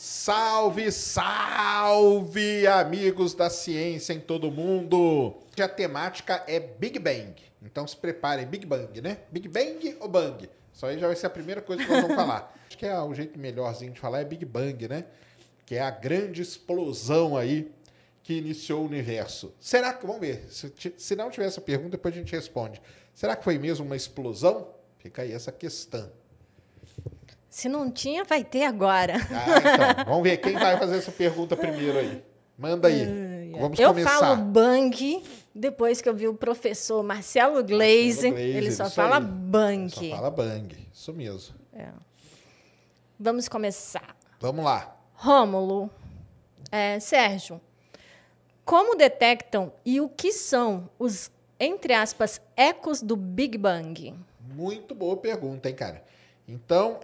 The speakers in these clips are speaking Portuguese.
Salve, salve, amigos da ciência em todo mundo! A temática é Big Bang, então se preparem, Big Bang, né? Big Bang ou Bang? Isso aí já vai ser a primeira coisa que nós vamos falar. Acho que o jeito melhorzinho de falar é Big Bang, né? Que é a grande explosão aí que iniciou o universo. Será que, vamos ver, se não tiver essa pergunta, depois a gente responde. Será que foi mesmo uma explosão? Fica aí essa questão. Se não tinha, vai ter agora. Então, vamos ver quem vai fazer essa pergunta primeiro aí. Manda aí. Vamos eu começar. falo bang, depois que eu vi o professor Marcelo Gleise, ele só fala bang. Só fala bang, isso mesmo. Vamos começar. Vamos lá. Rômulo, Sérgio, como detectam e o que são os, entre aspas, ecos do Big Bang? Muito boa pergunta, hein, cara? Então,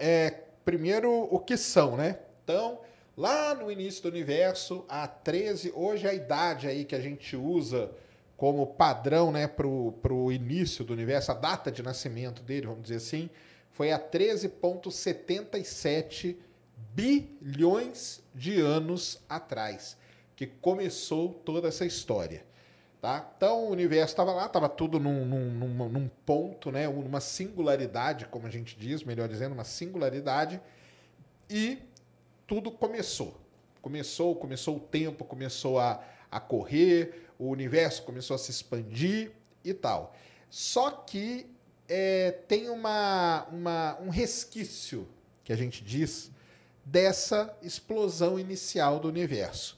primeiro, o que são, né? Então, lá no início do universo, há 13... Hoje a idade aí que a gente usa como padrão, né, pro início do universo, a data de nascimento dele, vamos dizer assim, foi há 13,77 bilhões de anos atrás, que começou toda essa história. Tá? Então o universo estava lá, estava tudo num ponto, né? Numa singularidade, como a gente diz, melhor dizendo, uma singularidade, e tudo começou. Começou o tempo, começou a correr, o universo começou a se expandir e tal. Só que tem um resquício, que a gente diz, dessa explosão inicial do universo.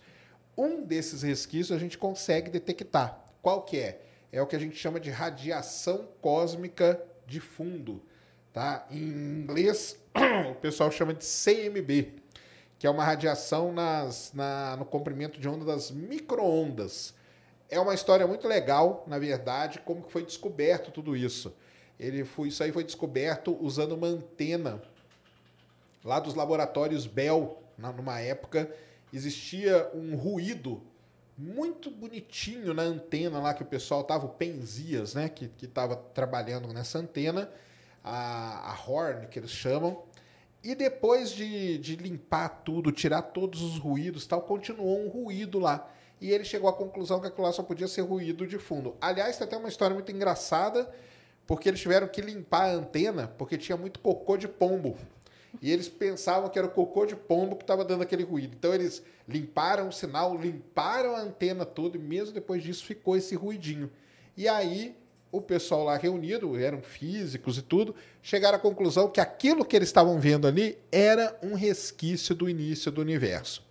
Um desses resquícios a gente consegue detectar. Qual que é? É o que a gente chama de radiação cósmica de fundo. Tá? Em inglês, o pessoal chama de CMB, que é uma radiação no comprimento de onda das micro-ondas. É uma história muito legal, na verdade, como que foi descoberto tudo isso. Isso aí foi descoberto usando uma antena lá dos laboratórios Bell, numa época. Existia um ruído muito bonitinho na antena lá que o pessoal estava, o Penzias, né, que estava trabalhando nessa antena, a Horn, que eles chamam, e depois de limpar tudo, tirar todos os ruídos, tal, continuou um ruído lá. E ele chegou à conclusão que aquilo lá só podia ser ruído de fundo. Aliás, tem até uma história muito engraçada, porque eles tiveram que limpar a antena, porque tinha muito cocô de pombo. E eles pensavam que era o cocô de pombo que estava dando aquele ruído. Então eles limparam o sinal, limparam a antena toda, e mesmo depois disso ficou esse ruidinho. E aí o pessoal lá reunido, eram físicos e tudo, chegaram à conclusão que aquilo que eles estavam vendo ali era um resquício do início do universo.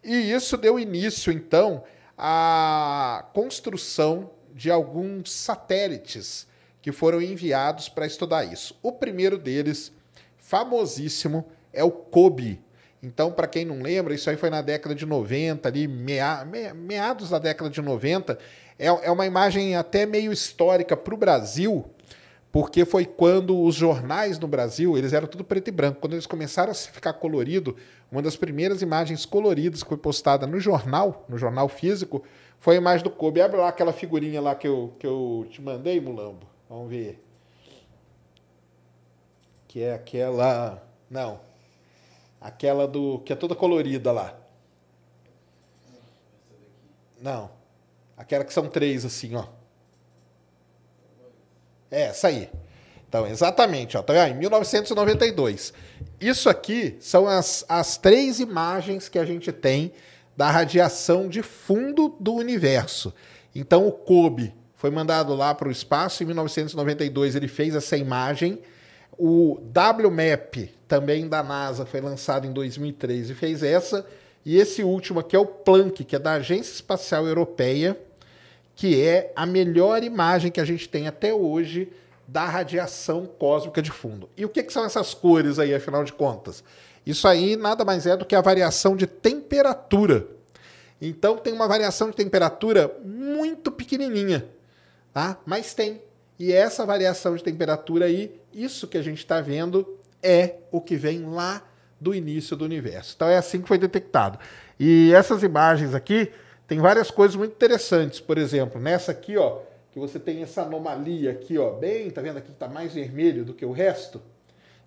E isso deu início, então, à construção de alguns satélites que foram enviados para estudar isso. O primeiro deles, famosíssimo, é o COBE. Então, para quem não lembra, isso aí foi na década de 90, ali, meados da década de 90. É uma imagem até meio histórica para o Brasil, porque foi quando os jornais no Brasil, eles eram tudo preto e branco. Quando eles começaram a ficar colorido, uma das primeiras imagens coloridas que foi postada no jornal físico, foi a imagem do COBE. Abre lá aquela figurinha lá que eu te mandei, Mulambo. Vamos ver. Que é aquela... Não. Aquela que é toda colorida lá. Não. Aquela que são 3, assim, ó. Essa aí. Então, exatamente, ó. Tá vendo? Em 1992. Isso aqui são as 3 imagens que a gente tem da radiação de fundo do universo. Então, o COBE foi mandado lá para o espaço. Em 1992, ele fez essa imagem. O WMAP, também da NASA, foi lançado em 2003 e fez essa. E esse último aqui é o Planck, que é da Agência Espacial Europeia, que é a melhor imagem que a gente tem até hoje da radiação cósmica de fundo. E o que são essas cores aí, afinal de contas? Isso aí nada mais é do que a variação de temperatura. Então tem uma variação de temperatura muito pequenininha, tá? Mas tem. E essa variação de temperatura aí, isso que a gente está vendo, é o que vem lá do início do universo. Então é assim que foi detectado. E essas imagens aqui, tem várias coisas muito interessantes. Por exemplo, nessa aqui, ó, que você tem essa anomalia aqui, ó, bem, tá vendo aqui que tá mais vermelho do que o resto?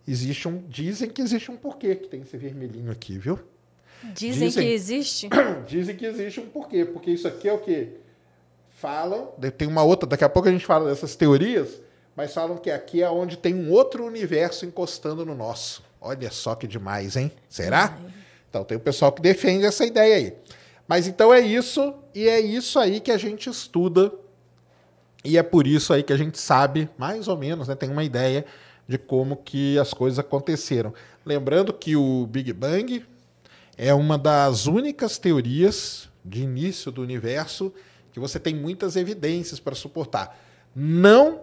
Dizem que existe um porquê que tem esse vermelhinho aqui, viu? Dizem que existe? Dizem que existe um porquê. Porque isso aqui é o quê? Falam, tem uma outra, daqui a pouco a gente fala dessas teorias, mas falam que aqui é onde tem um outro universo encostando no nosso. Olha só que demais, hein? Será? Então tem o pessoal que defende essa ideia aí. Mas então é isso, e é isso aí que a gente estuda, e é por isso aí que a gente sabe, mais ou menos, né, tem uma ideia de como que as coisas aconteceram. Lembrando que o Big Bang é uma das únicas teorias de início do universo que você tem muitas evidências para suportar. Não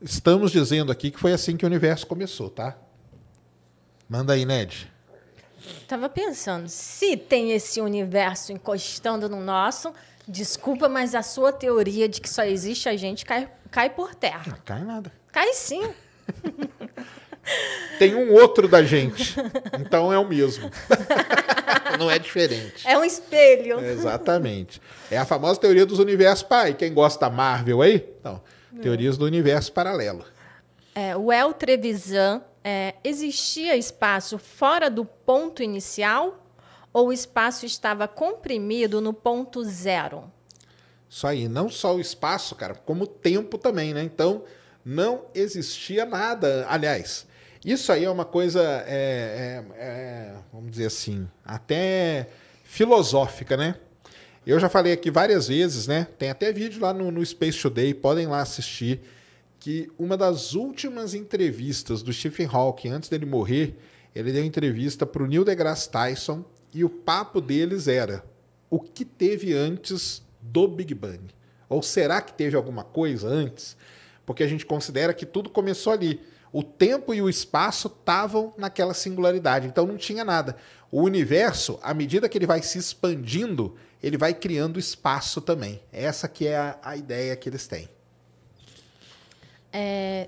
estamos dizendo aqui que foi assim que o universo começou, tá? Manda aí, Ned. Tava pensando, se tem esse universo encostando no nosso, desculpa, mas a sua teoria de que só existe a gente cai por terra. Não cai nada. Cai sim. Tem um outro da gente, então é o mesmo. Não é diferente. É um espelho. Exatamente. É a famosa teoria dos universos. Pai, quem gosta da Marvel aí? Então, teorias do universo paralelo. O El Trevisan, existia espaço fora do ponto inicial ou o espaço estava comprimido no ponto zero? Isso aí, não só o espaço, cara, como o tempo também, né? Então, não existia nada. Aliás, isso aí é uma coisa, vamos dizer assim, até filosófica, né? Eu já falei aqui várias vezes, né? Tem até vídeo lá no Space Today, podem lá assistir, que uma das últimas entrevistas do Stephen Hawking, antes dele morrer, ele deu entrevista para o Neil deGrasse Tyson e o papo deles era o que teve antes do Big Bang? Ou será que teve alguma coisa antes? Porque a gente considera que tudo começou ali. O tempo e o espaço estavam naquela singularidade, então não tinha nada. O universo, à medida que ele vai se expandindo, ele vai criando espaço também. Essa que é a ideia que eles têm.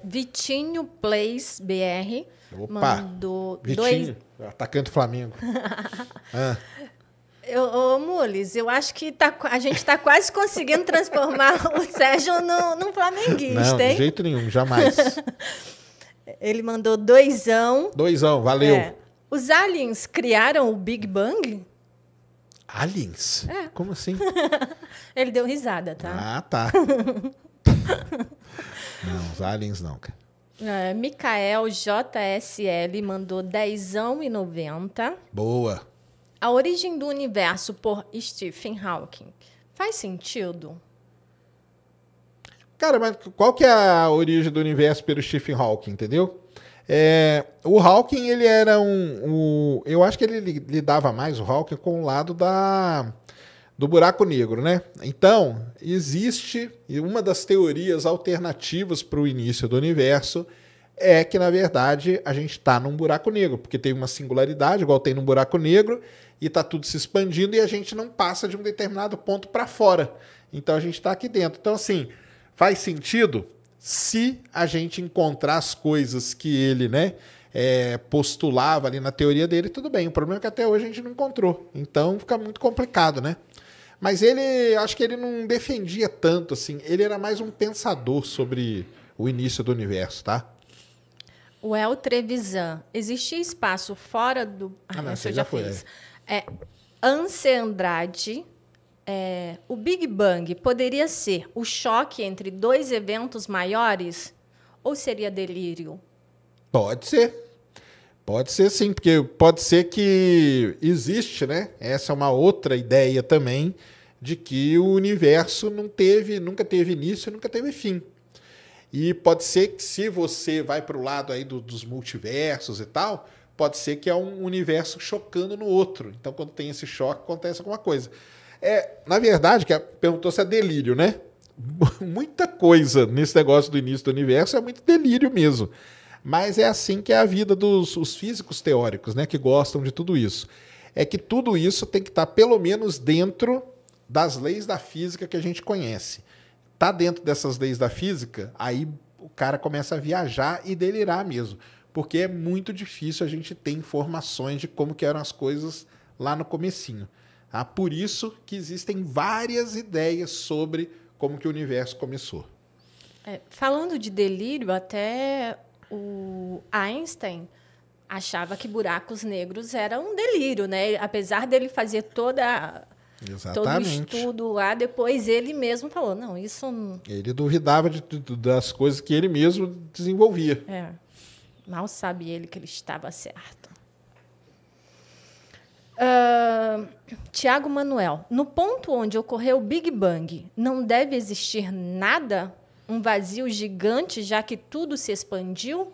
Vitinho Plays BR mandou Vitinho, atacante do Flamengo. Ô, Mules, eu acho que a gente está quase conseguindo transformar o Sérgio num flamenguista, não, hein? De jeito nenhum, jamais. Ele mandou 2ão. 2ão, valeu. Os aliens criaram o Big Bang? Aliens? Como assim? Ele deu risada, tá? Ah, tá. Não, os aliens não, cara. Mikael JSL mandou 10,90. Boa. A origem do universo por Stephen Hawking. Faz sentido? Cara, mas qual que é a origem do universo pelo Stephen Hawking, entendeu? O Hawking, ele era eu acho que ele lidava mais, o Hawking, com o lado do buraco negro, né? Então, existe uma das teorias alternativas para o início do universo é que, na verdade, a gente está num buraco negro, porque tem uma singularidade, igual tem num buraco negro, e está tudo se expandindo e a gente não passa de um determinado ponto para fora. Então, a gente está aqui dentro. Então, assim, faz sentido se a gente encontrar as coisas que ele, né, postulava ali na teoria dele, tudo bem. O problema é que até hoje a gente não encontrou. Então, fica muito complicado, né? Mas ele, acho que ele não defendia tanto, assim. Ele era mais um pensador sobre o início do universo, tá? O El Trevisan. Existia espaço fora do... não, você já foi. Anse Andrade. O Big Bang poderia ser o choque entre dois eventos maiores? Ou seria delírio? Pode ser. Pode ser sim, porque pode ser que existe, né? Essa é uma outra ideia também de que o universo nunca teve início, nunca teve fim. E pode ser que se você vai para o lado aí dos multiversos e tal, pode ser que é um universo chocando no outro. Então, quando tem esse choque, acontece alguma coisa. Na verdade, perguntou se é delírio, né? Muita coisa nesse negócio do início do universo é muito delírio mesmo. Mas é assim que é a vida dos físicos teóricos, né, que gostam de tudo isso. É que tudo isso tem que estar pelo menos dentro das leis da física que a gente conhece. Tá dentro dessas leis da física, aí o cara começa a viajar e delirar mesmo. Porque é muito difícil a gente ter informações de como que eram as coisas lá no comecinho. Tá? Por isso que existem várias ideias sobre como que o universo começou. Falando de delírio, até o Einstein achava que buracos negros era um delírio, né? Apesar dele fazer todo o estudo lá, depois ele mesmo falou, não, isso... Ele duvidava das coisas que ele mesmo desenvolvia. Mal sabe ele que ele estava certo. Tiago Manuel, no ponto onde ocorreu o Big Bang, não deve existir nada? Um vazio gigante, já que tudo se expandiu?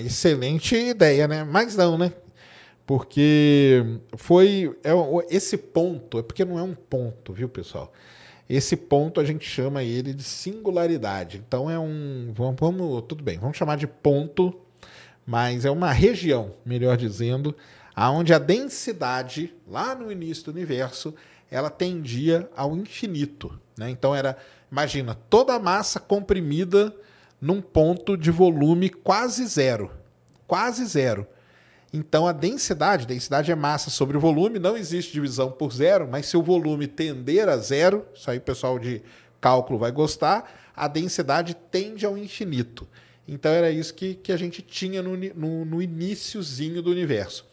Excelente ideia, né? Mas não, né? Porque esse ponto, porque não é um ponto, viu, pessoal? Esse ponto a gente chama ele de singularidade. Então tudo bem, vamos chamar de ponto, mas é uma região, melhor dizendo, aonde a densidade, lá no início do universo, ela tendia ao infinito, né? Então imagina, toda a massa comprimida num ponto de volume quase zero. Quase zero. Então, a densidade é massa sobre o volume, não existe divisão por zero, mas se o volume tender a zero, isso aí o pessoal de cálculo vai gostar, a densidade tende ao infinito. Então, era isso que a gente tinha no iniciozinho do universo.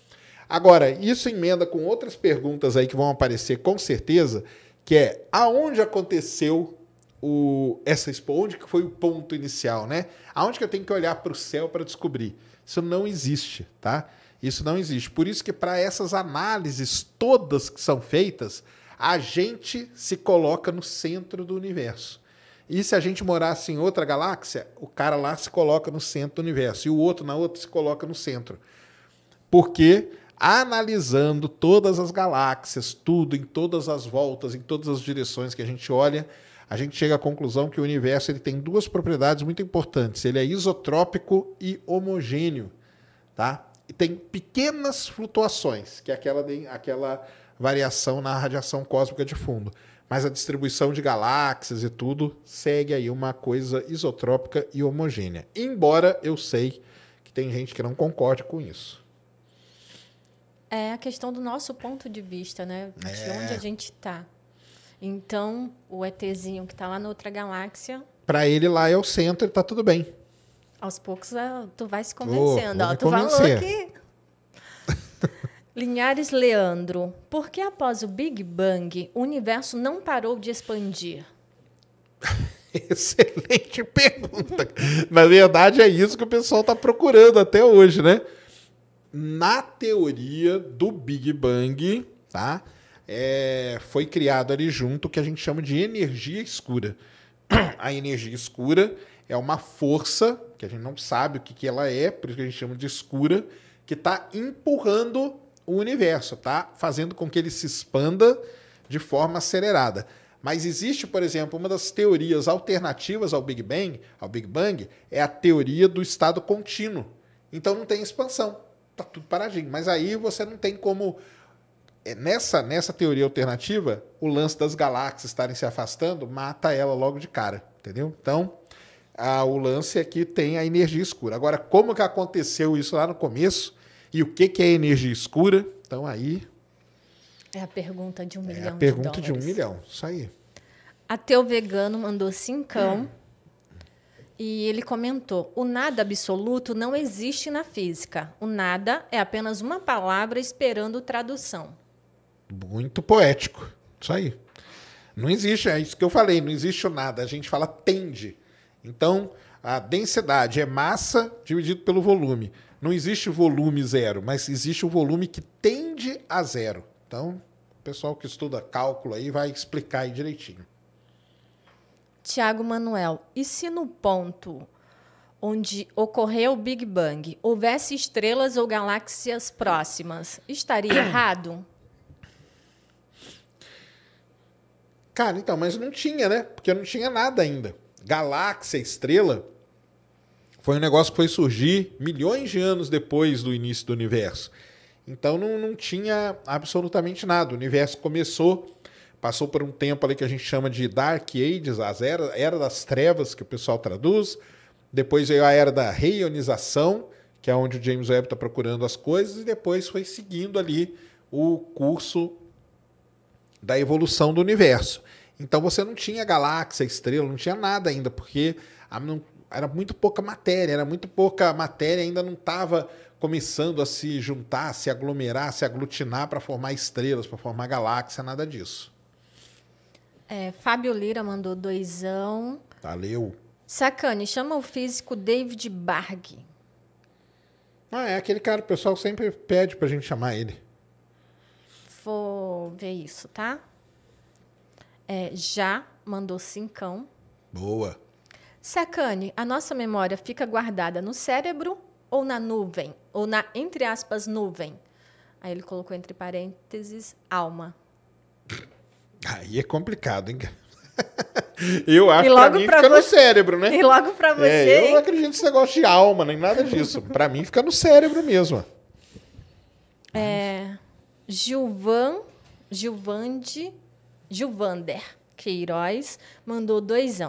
Agora, isso emenda com outras perguntas aí que vão aparecer com certeza, que é, aonde aconteceu onde que foi o ponto inicial, né? Aonde que eu tenho que olhar para o céu para descobrir? Isso não existe, tá? Isso não existe. Por isso que para essas análises todas que são feitas, a gente se coloca no centro do universo. E se a gente morasse em outra galáxia, o cara lá se coloca no centro do universo e o outro na outra se coloca no centro. Porque analisando todas as galáxias, tudo, em todas as voltas, em todas as direções que a gente olha, a gente chega à conclusão que o universo ele tem duas propriedades muito importantes. Ele é isotrópico e homogêneo, tá? E tem pequenas flutuações, que é aquela variação na radiação cósmica de fundo. Mas a distribuição de galáxias e tudo segue aí uma coisa isotrópica e homogênea. Embora eu sei que tem gente que não concorde com isso. É a questão do nosso ponto de vista, né? De onde a gente está. Então, o ETzinho que está lá na outra galáxia... Para ele lá é o centro e está tudo bem. Aos poucos, tu vai se convencendo. Vou Tu falou que... Linhares Leandro, por que após o Big Bang, o universo não parou de expandir? Excelente pergunta. Na verdade, é isso que o pessoal está procurando até hoje, né? Na teoria do Big Bang, tá? Foi criado ali junto o que a gente chama de energia escura. A energia escura é uma força, que a gente não sabe o que ela é, por isso que a gente chama de escura, que está empurrando o universo, tá? Fazendo com que ele se expanda de forma acelerada. Mas existe, por exemplo, uma das teorias alternativas ao Big Bang, é a teoria do estado contínuo. Então não tem expansão, tá tudo paradinho. Mas aí você não tem como... Nessa teoria alternativa, o lance das galáxias estarem se afastando mata ela logo de cara, entendeu? Então, o lance é que tem a energia escura. Agora, como que aconteceu isso lá no começo e o que é energia escura? Então, aí... É a pergunta de 1 milhão de dólares. É a pergunta de 1 milhão, isso aí. Ateu Vegano mandou 5 e ele comentou, o nada absoluto não existe na física. O nada é apenas uma palavra esperando tradução. Muito poético. Isso aí. Não existe, é isso que eu falei, não existe o nada. A gente fala tende. Então, a densidade é massa dividido pelo volume. Não existe volume zero, mas existe o volume que tende a zero. Então, o pessoal que estuda cálculo aí vai explicar aí direitinho. Tiago Manuel, e se no ponto onde ocorreu o Big Bang houvesse estrelas ou galáxias próximas, estaria errado? Cara, então, mas não tinha, né? Porque não tinha nada ainda. Galáxia, estrela, foi um negócio que foi surgir milhões de anos depois do início do universo. Então não tinha absolutamente nada. O universo começou, passou por um tempo ali que a gente chama de Dark Ages, era das trevas, que o pessoal traduz. Depois veio a era da reionização, que é onde o James Webb está procurando as coisas, e depois foi seguindo ali o curso da evolução do universo. Então você não tinha galáxia, estrela, não tinha nada ainda, porque era muito pouca matéria, ainda não estava começando a se juntar, se aglomerar, se aglutinar para formar estrelas, para formar galáxia, nada disso. Fábio Lira mandou 2. Valeu. Sacane, chama o físico David Barg. É aquele cara, o pessoal sempre pede pra gente chamar ele. Vou ver isso, tá? Já mandou 5. Boa. Sacane, a nossa memória fica guardada no cérebro ou na nuvem? Ou na, entre aspas, nuvem? Aí ele colocou entre parênteses, alma. Aí é complicado, hein? Eu acho que pra mim fica no cérebro, né? E logo pra você, eu não acredito nesse negócio de alma, nem nada disso. Pra mim fica no cérebro mesmo. Gilvander Queiroz mandou 2.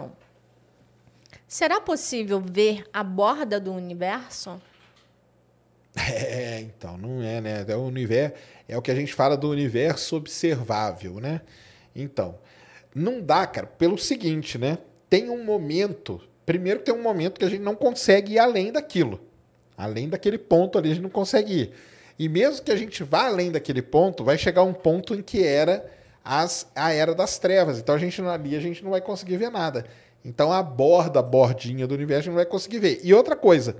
Será possível ver a borda do universo? Então, não é, né? O universo, é o que a gente fala do universo observável, né? Então, não dá, cara, pelo seguinte, né? Tem um momento, primeiro tem um momento que a gente não consegue ir além daquilo. Além daquele ponto ali, a gente não consegue ir. E mesmo que a gente vá além daquele ponto, vai chegar um ponto em que era a Era das Trevas. Então, ali a gente não vai conseguir ver nada. Então, a bordinha do universo, a gente não vai conseguir ver. E outra coisa,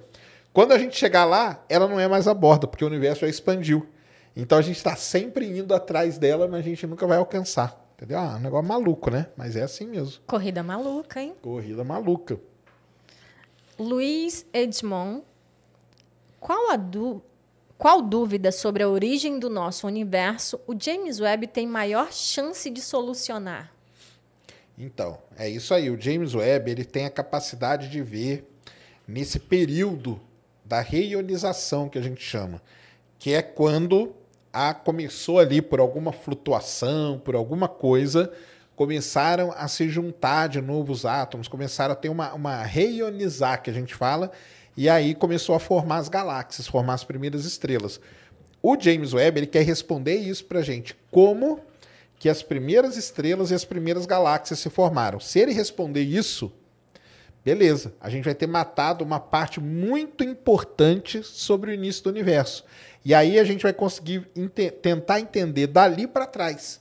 quando a gente chegar lá, ela não é mais a borda, porque o universo já expandiu. Então, a gente está sempre indo atrás dela, mas a gente nunca vai alcançar. Entendeu? Um negócio maluco, né? Mas é assim mesmo. Corrida maluca, hein? Corrida maluca. Luiz Edmond, qual dúvida sobre a origem do nosso universo o James Webb tem maior chance de solucionar? Então, é isso aí. O James Webb ele tem a capacidade de ver nesse período da reionização que a gente chama, que é quando começou ali por alguma flutuação, por alguma coisa, começaram a se juntar de novo os átomos, começaram a ter uma reionizar, que a gente fala, e aí começou a formar as galáxias, formar as primeiras estrelas. O James Webb ele quer responder isso pra gente, como que as primeiras estrelas e as primeiras galáxias se formaram. Se ele responder isso, beleza, a gente vai ter matado uma parte muito importante sobre o início do universo. E aí a gente vai conseguir tentar entender dali para trás.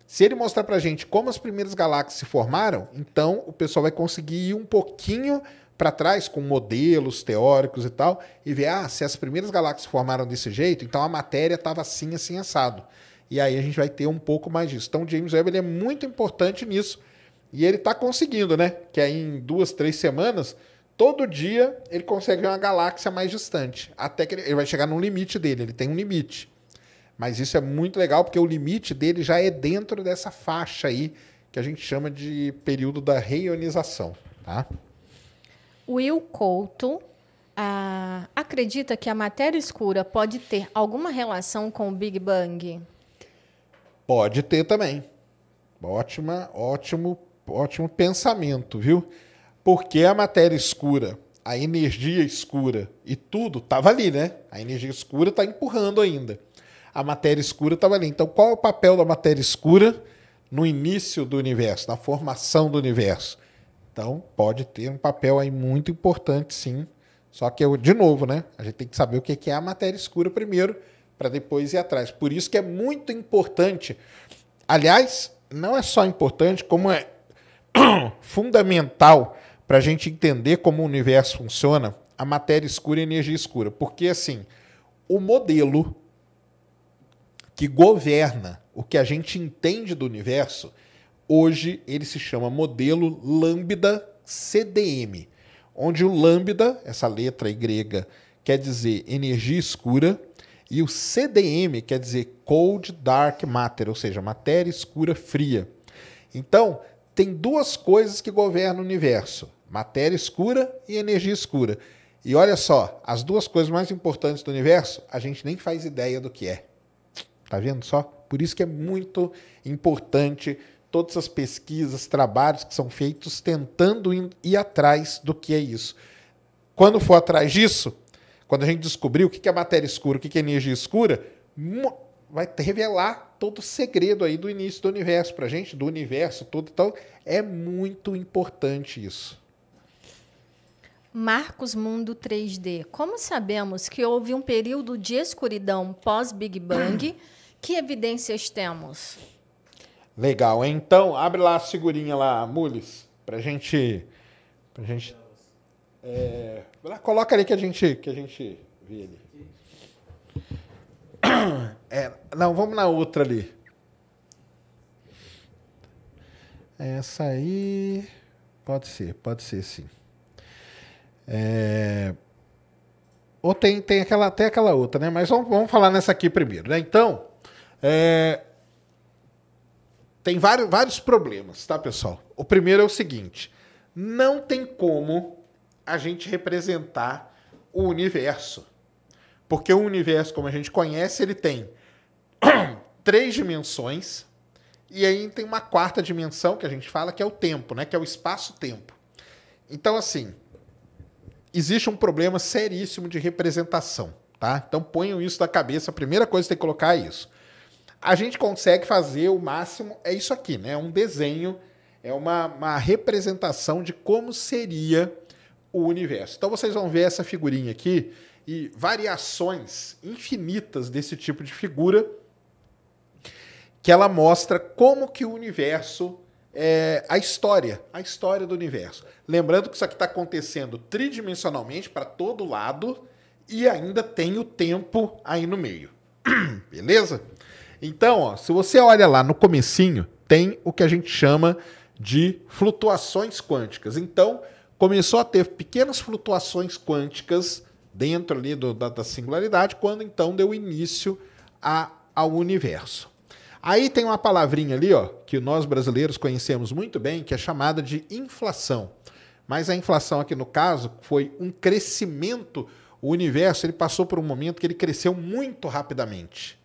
Se ele mostrar pra gente como as primeiras galáxias se formaram, então o pessoal vai conseguir ir um pouquinho para trás com modelos teóricos e tal, e ver, se as primeiras galáxias se formaram desse jeito, então a matéria estava assim, assim, assado. E aí a gente vai ter um pouco mais disso. Então o James Webb ele é muito importante nisso. E ele está conseguindo, né? Que aí em 2, 3 semanas, todo dia ele consegue ver uma galáxia mais distante. Até que ele vai chegar no limite dele. Ele tem um limite. Mas isso é muito legal, porque o limite dele já é dentro dessa faixa aí, que a gente chama de período da reionização. Tá? Will Couto acredita que a matéria escura pode ter alguma relação com o Big Bang? Pode ter também. Ótimo pensamento, viu? Porque a matéria escura, a energia escura e tudo estava ali, né? A energia escura está empurrando ainda. A matéria escura estava ali. Então, qual é o papel da matéria escura no início do universo, na formação do universo? Então, pode ter um papel aí muito importante, sim. Só que, de novo, né? A gente tem que saber o que é a matéria escura primeiro, para depois ir atrás. Por isso que é muito importante. Aliás, não é só importante, como é fundamental para a gente entender como o universo funciona, a matéria escura e a energia escura. Porque, assim, o modelo que governa o que a gente entende do universo, hoje ele se chama modelo Lambda CDM, onde o lambda, essa letra aí grega, quer dizer energia escura, e o CDM quer dizer Cold Dark Matter, ou seja, matéria escura fria. Então, tem duas coisas que governam o universo, matéria escura e energia escura. E olha só, as duas coisas mais importantes do universo, a gente nem faz ideia do que é. Tá vendo só? Por isso que é muito importante todas as pesquisas, trabalhos que são feitos tentando ir atrás do que é isso. Quando for atrás disso, quando a gente descobrir o que é matéria escura, o que é energia escura, vai revelar todo o segredo aí do início do universo pra gente, do universo todo. Então, é muito importante isso. Marcos Mundo 3D. Como sabemos que houve um período de escuridão pós-Big Bang? Que evidências temos? Legal, hein? Então, abre lá a figurinha lá, Mules, pra gente coloca ali que a gente vê ali. Não, vamos na outra ali. Essa aí pode ser sim. Ou tem aquela outra, né? Mas vamos falar nessa aqui primeiro, né? Então, tem vários problemas, tá, pessoal? O primeiro é o seguinte: não tem como a gente representar o universo. Porque o universo, como a gente conhece, ele tem 3 dimensões e aí tem uma 4ª dimensão que a gente fala que é o tempo, né? Que é o espaço-tempo. Então, assim, existe um problema seríssimo de representação, tá? Então, ponham isso na cabeça. A primeira coisa que tem que colocar é isso. A gente consegue fazer o máximo, é isso aqui, né? É um desenho, é uma representação de como seria o universo. Então, vocês vão ver essa figurinha aqui e variações infinitas desse tipo de figura que ela mostra como que o universo a história do universo. Lembrando que isso aqui está acontecendo tridimensionalmente para todo lado e ainda tem o tempo aí no meio. Beleza? Então, ó, se você olha lá no comecinho, tem o que a gente chama de flutuações quânticas. Então, começou a ter pequenas flutuações quânticas dentro ali da singularidade, quando então deu início ao universo. Aí tem uma palavrinha ali, ó, que nós brasileiros conhecemos muito bem, que é chamada de inflação. Mas a inflação aqui no caso foi um crescimento. O universo ele passou por um momento que ele cresceu muito rapidamente.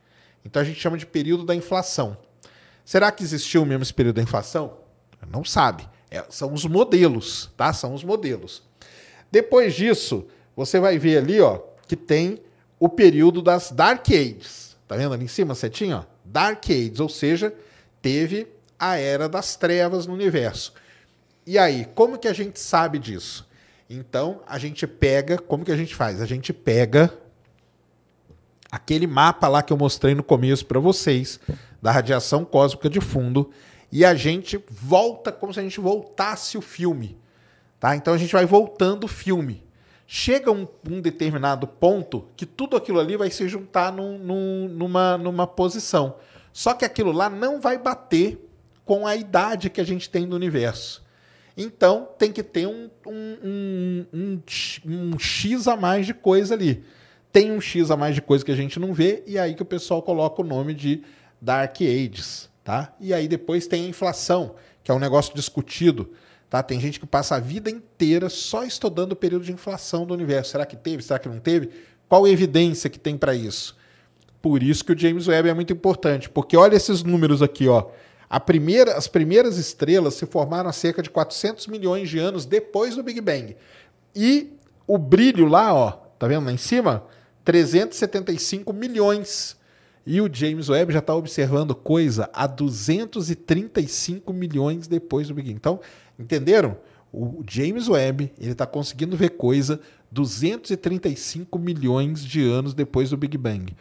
Então a gente chama de período da inflação. Será que existiu mesmo esse período da inflação? Não sabe. São os modelos, tá? São os modelos. Depois disso, você vai ver ali, ó, que tem o período das Dark Ages. Tá vendo ali em cima, setinha, ó? Dark Ages, ou seja, teve a Era das Trevas no universo. E aí, como que a gente sabe disso? Então, a gente pega, como que a gente faz? A gente pega aquele mapa lá que eu mostrei no começo para vocês, da radiação cósmica de fundo, e a gente volta como se a gente voltasse o filme. Tá? Então, a gente vai voltando o filme. Chega um determinado ponto que tudo aquilo ali vai se juntar numa posição. Só que aquilo lá não vai bater com a idade que a gente tem no universo. Então, tem que ter um X a mais de coisa ali. Tem um X a mais de coisa que a gente não vê, e aí que o pessoal coloca o nome de Dark Ages. Tá? E aí depois tem a inflação, que é um negócio discutido. Tá? Tem gente que passa a vida inteira só estudando o período de inflação do universo. Será que teve? Será que não teve? Qual a evidência que tem para isso? Por isso que o James Webb é muito importante, porque olha esses números aqui, ó. As primeiras estrelas se formaram há cerca de 400 milhões de anos depois do Big Bang. E o brilho lá, ó, tá vendo lá em cima? 375 milhões. E o James Webb já está observando coisa há 235 milhões depois do Big Bang. Então, entenderam? O James Webb ele está conseguindo ver coisa 235 milhões de anos depois do Big Bang.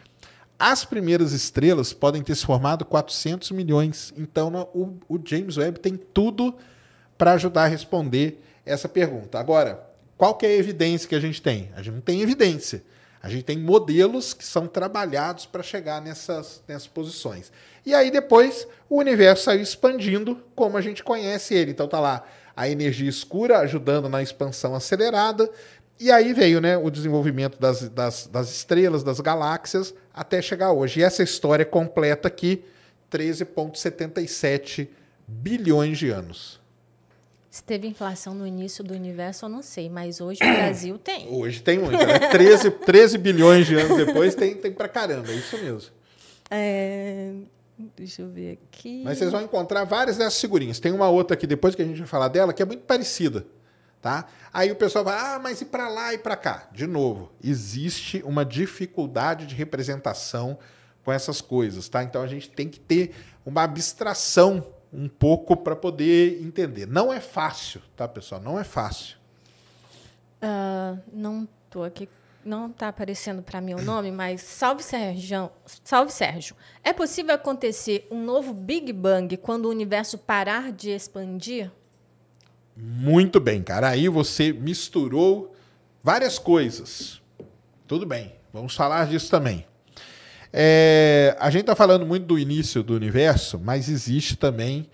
As primeiras estrelas podem ter se formado 400 milhões. Então, o James Webb tem tudo para ajudar a responder essa pergunta. Agora, qual que é a evidência que a gente tem? A gente não tem evidência. A gente tem modelos que são trabalhados para chegar nessas posições. E aí depois o universo saiu expandindo como a gente conhece ele. Então tá lá a energia escura ajudando na expansão acelerada. E aí veio, né, o desenvolvimento das estrelas, das galáxias, até chegar hoje. E essa história completa aqui, 13,77 bilhões de anos. Se teve inflação no início do universo, eu não sei, mas hoje o Brasil tem. Hoje tem muita, né? 13 bilhões de anos depois tem pra caramba, é isso mesmo. Deixa eu ver aqui. Mas vocês vão encontrar várias dessas figurinhas. Tem uma outra aqui, depois que a gente vai falar dela, que é muito parecida. Tá? Aí o pessoal vai, mas e para lá e para cá? De novo, existe uma dificuldade de representação com essas coisas. Tá? Então a gente tem que ter uma abstração um pouco para poder entender. Não é fácil, tá, pessoal? Não é fácil. Não tô aqui, não está aparecendo para mim o nome, mas salve Sérgio. Salve Sérgio. É possível acontecer um novo Big Bang quando o universo parar de expandir? Muito bem, cara. Aí você misturou várias coisas. Tudo bem, vamos falar disso também. A gente está falando muito do início do universo, mas existe também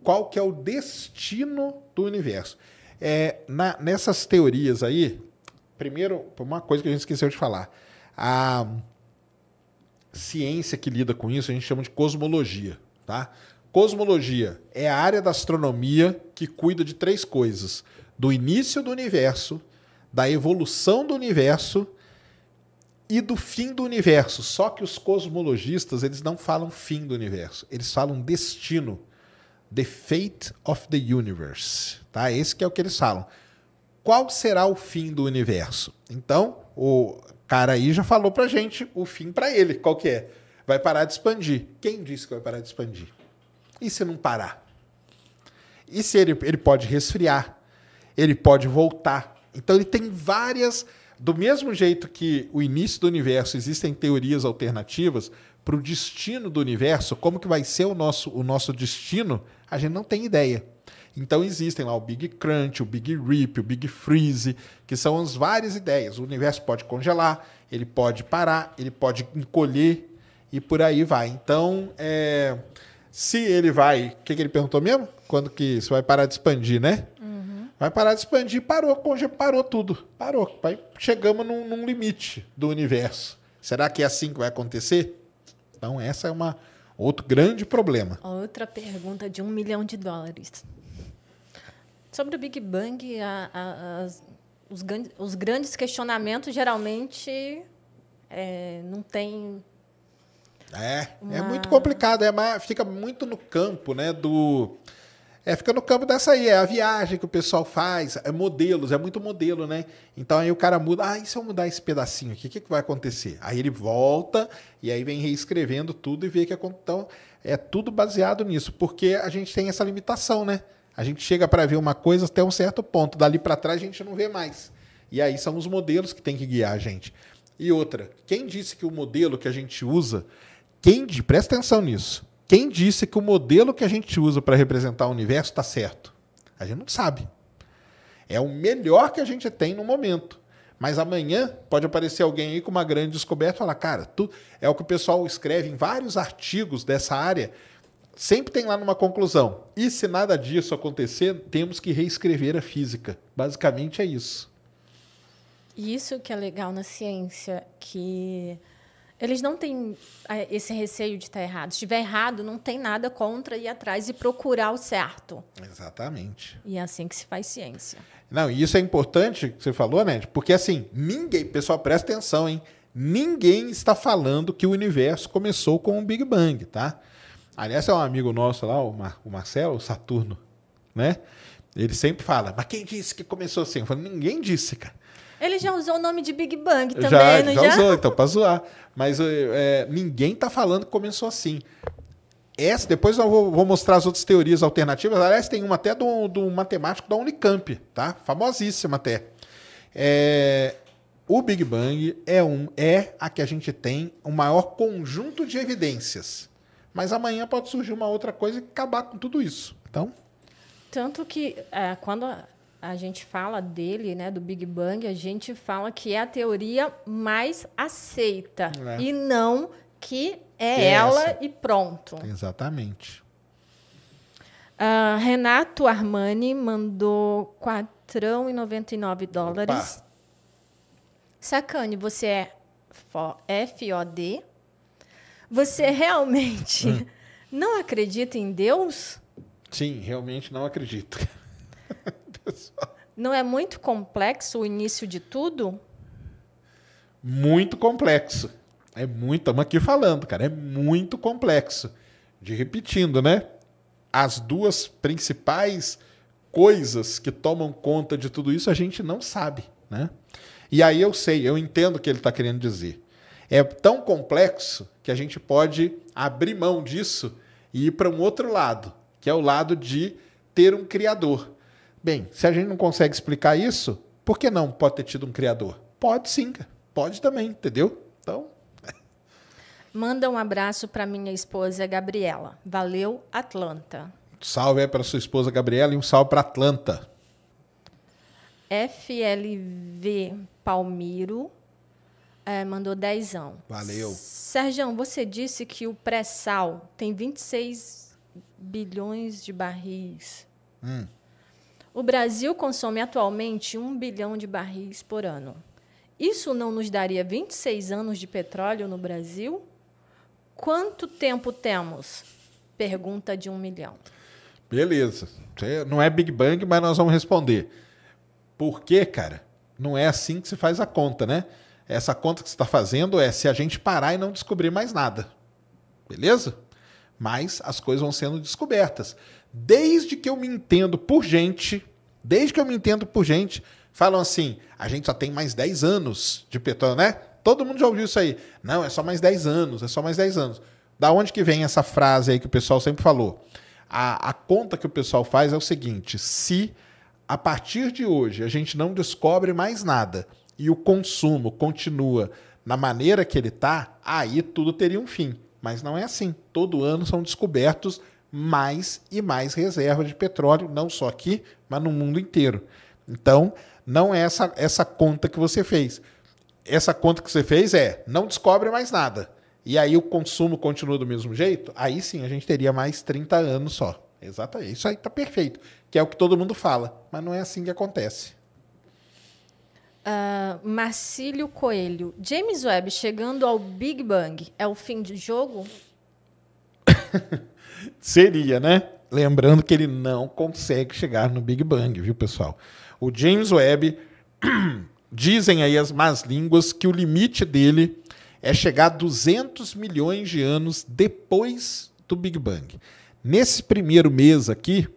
qual que é o destino do universo. Nessas teorias aí, primeiro, uma coisa que a gente esqueceu de falar. A ciência que lida com isso a gente chama de cosmologia, tá? Cosmologia é a área da astronomia que cuida de três coisas: do início do universo, da evolução do universo e do fim do universo. Só que os cosmologistas, eles não falam fim do universo, eles falam destino. The fate of the universe. Tá? Esse que é o que eles falam. Qual será o fim do universo? Então, o cara aí já falou pra gente o fim para ele. Qual que é? Vai parar de expandir. Quem disse que vai parar de expandir? E se não parar? E se ele pode resfriar? Ele pode voltar? Então ele tem várias... Do mesmo jeito que o início do universo existem teorias alternativas para o destino do universo, como que vai ser o nosso destino, a gente não tem ideia. Então existem lá o Big Crunch, o Big Rip, o Big Freeze, que são as várias ideias. O universo pode congelar, ele pode parar, ele pode encolher e por aí vai. Então, se ele vai... O que ele perguntou mesmo? Quando que você vai parar de expandir, né? Uhum. Vai parar de expandir, parou tudo. Parou. Chegamos num limite do universo. Será que é assim que vai acontecer? Então, essa é outro grande problema. Outra pergunta de $1 milhão. Sobre o Big Bang, os grandes questionamentos geralmente não tem... É muito complicado, fica muito no campo, né, fica no campo dessa aí, a viagem que o pessoal faz, modelos, é muito modelo, né? Então aí o cara muda, e se eu mudar esse pedacinho aqui, o que vai acontecer? Aí ele volta e aí vem reescrevendo tudo e vê que então é tudo baseado nisso, porque a gente tem essa limitação, né? A gente chega para ver uma coisa até um certo ponto, dali para trás a gente não vê mais. E aí são os modelos que tem que guiar a gente. E outra, quem disse que o modelo que a gente usa, presta atenção nisso, quem disse que o modelo que a gente usa para representar o universo está certo? A gente não sabe. É o melhor que a gente tem no momento. Mas amanhã pode aparecer alguém aí com uma grande descoberta e falar, cara, é o que o pessoal escreve em vários artigos dessa área, sempre tem lá numa conclusão. E se nada disso acontecer, temos que reescrever a física. Basicamente é isso. Isso que é legal na ciência, que... Eles não têm esse receio de estar errado. Se estiver errado, não tem nada contra ir atrás e procurar o certo. Exatamente. E é assim que se faz ciência. Não, e isso é importante que você falou, né? Porque assim, pessoal, presta atenção, hein? Ninguém está falando que o universo começou com um Big Bang, tá? Aliás, é um amigo nosso lá, o Marcelo, o Saturno, né? Ele sempre fala, mas quem disse que começou assim? Eu falo, ninguém disse, cara. Ele já usou o nome de Big Bang também, já usou, então, para zoar. Mas ninguém está falando que começou assim. Depois eu vou mostrar as outras teorias alternativas. Aliás, tem uma até do matemático da Unicamp, tá? Famosíssima até. O Big Bang é a que a gente tem o maior conjunto de evidências. Mas amanhã pode surgir uma outra coisa e acabar com tudo isso. Então... Tanto que quando a gente fala dele, né, do Big Bang, a gente fala que é a teoria mais aceita e não que ela essa. E pronto. Exatamente. Renato Armani mandou $4,99. Opa. Sacane, você é FOD? Você realmente não acredita em Deus? Sim, realmente não acredito. Não é muito complexo o início de tudo? Muito complexo. Estamos aqui falando, cara, é muito complexo. Repetindo, né? As duas principais coisas que tomam conta de tudo isso, a gente não sabe, né? E aí eu entendo o que ele está querendo dizer. É tão complexo que a gente pode abrir mão disso e ir para um outro lado, que é o lado de ter um criador. Bem, se a gente não consegue explicar isso, Por que não pode ter tido um criador? Pode sim, cara. Pode também, entendeu? Então... Manda um abraço para minha esposa Gabriela. Valeu, Atlanta. Salve aí para sua esposa Gabriela e um salve para Atlanta. FLV Palmiro mandou 10. Valeu. Sérgio, você disse que o pré-sal tem 26 bilhões de barris. O Brasil consome atualmente 1 bilhão de barris por ano. Isso não nos daria 26 anos de petróleo no Brasil? Quanto tempo temos? Pergunta de 1 milhão. Beleza. Não é Big Bang, mas nós vamos responder. Por quê, cara? Não é assim que se faz a conta, né? Essa conta que você está fazendo é se a gente parar e não descobrir mais nada. Beleza? Mas as coisas vão sendo descobertas. Desde que eu me entendo por gente, falam assim, a gente só tem mais 10 anos de petróleo, né? Todo mundo já ouviu isso aí. Não, é só mais 10 anos, é só mais 10 anos. Da onde que vem essa frase aí que o pessoal sempre falou? A conta que o pessoal faz é o seguinte, se a partir de hoje a gente não descobre mais nada e o consumo continua na maneira que ele está, aí tudo teria um fim. Mas não é assim. Todo ano são descobertos mais e mais reservas de petróleo, não só aqui, mas no mundo inteiro. Então, não é essa conta que você fez. Essa conta que você fez não descobre mais nada. E aí o consumo continua do mesmo jeito, aí sim a gente teria mais 30 anos só. Exatamente. Isso aí tá perfeito. Que é o que todo mundo fala. Mas não é assim que acontece. Marcílio Coelho. James Webb chegando ao Big Bang é o fim do jogo? Seria, né? Lembrando que ele não consegue chegar no Big Bang, viu, pessoal? O James Webb, dizem aí as más línguas que o limite dele é chegar a 200 milhões de anos depois do Big Bang. Nesse primeiro mês aqui,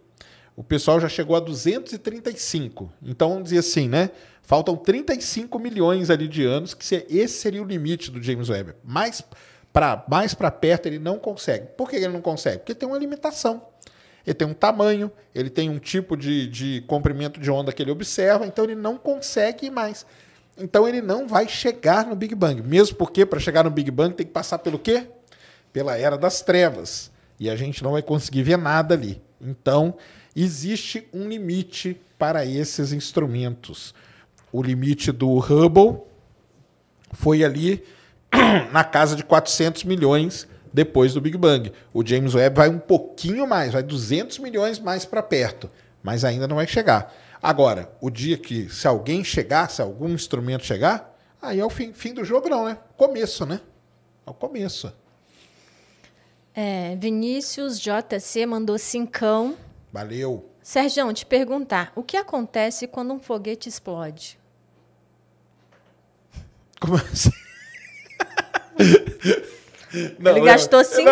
o pessoal já chegou a 235. Então, vamos dizer assim, né? Faltam 35 milhões ali de anos, que esse seria o limite do James Webb. Mais para perto ele não consegue. Por que ele não consegue? Porque tem uma limitação. Ele tem um tamanho, ele tem um tipo de comprimento de onda que ele observa, então ele não consegue ir mais. Então ele não vai chegar no Big Bang. Mesmo porque para chegar no Big Bang tem que passar pelo quê? Pela Era das Trevas. E a gente não vai conseguir ver nada ali. Então, existe um limite para esses instrumentos. O limite do Hubble foi ali na casa de 400 milhões depois do Big Bang. O James Webb vai um pouquinho mais, vai 200 milhões mais para perto, mas ainda não vai chegar. Agora, o dia que, se alguém chegar, se algum instrumento chegar, aí é o fim do jogo não, né? Começo, né? É o começo. Vinícius JC mandou 5. Valeu. Sérgio, te perguntar, o que acontece quando um foguete explode? Como assim? Não, ele gastou 5.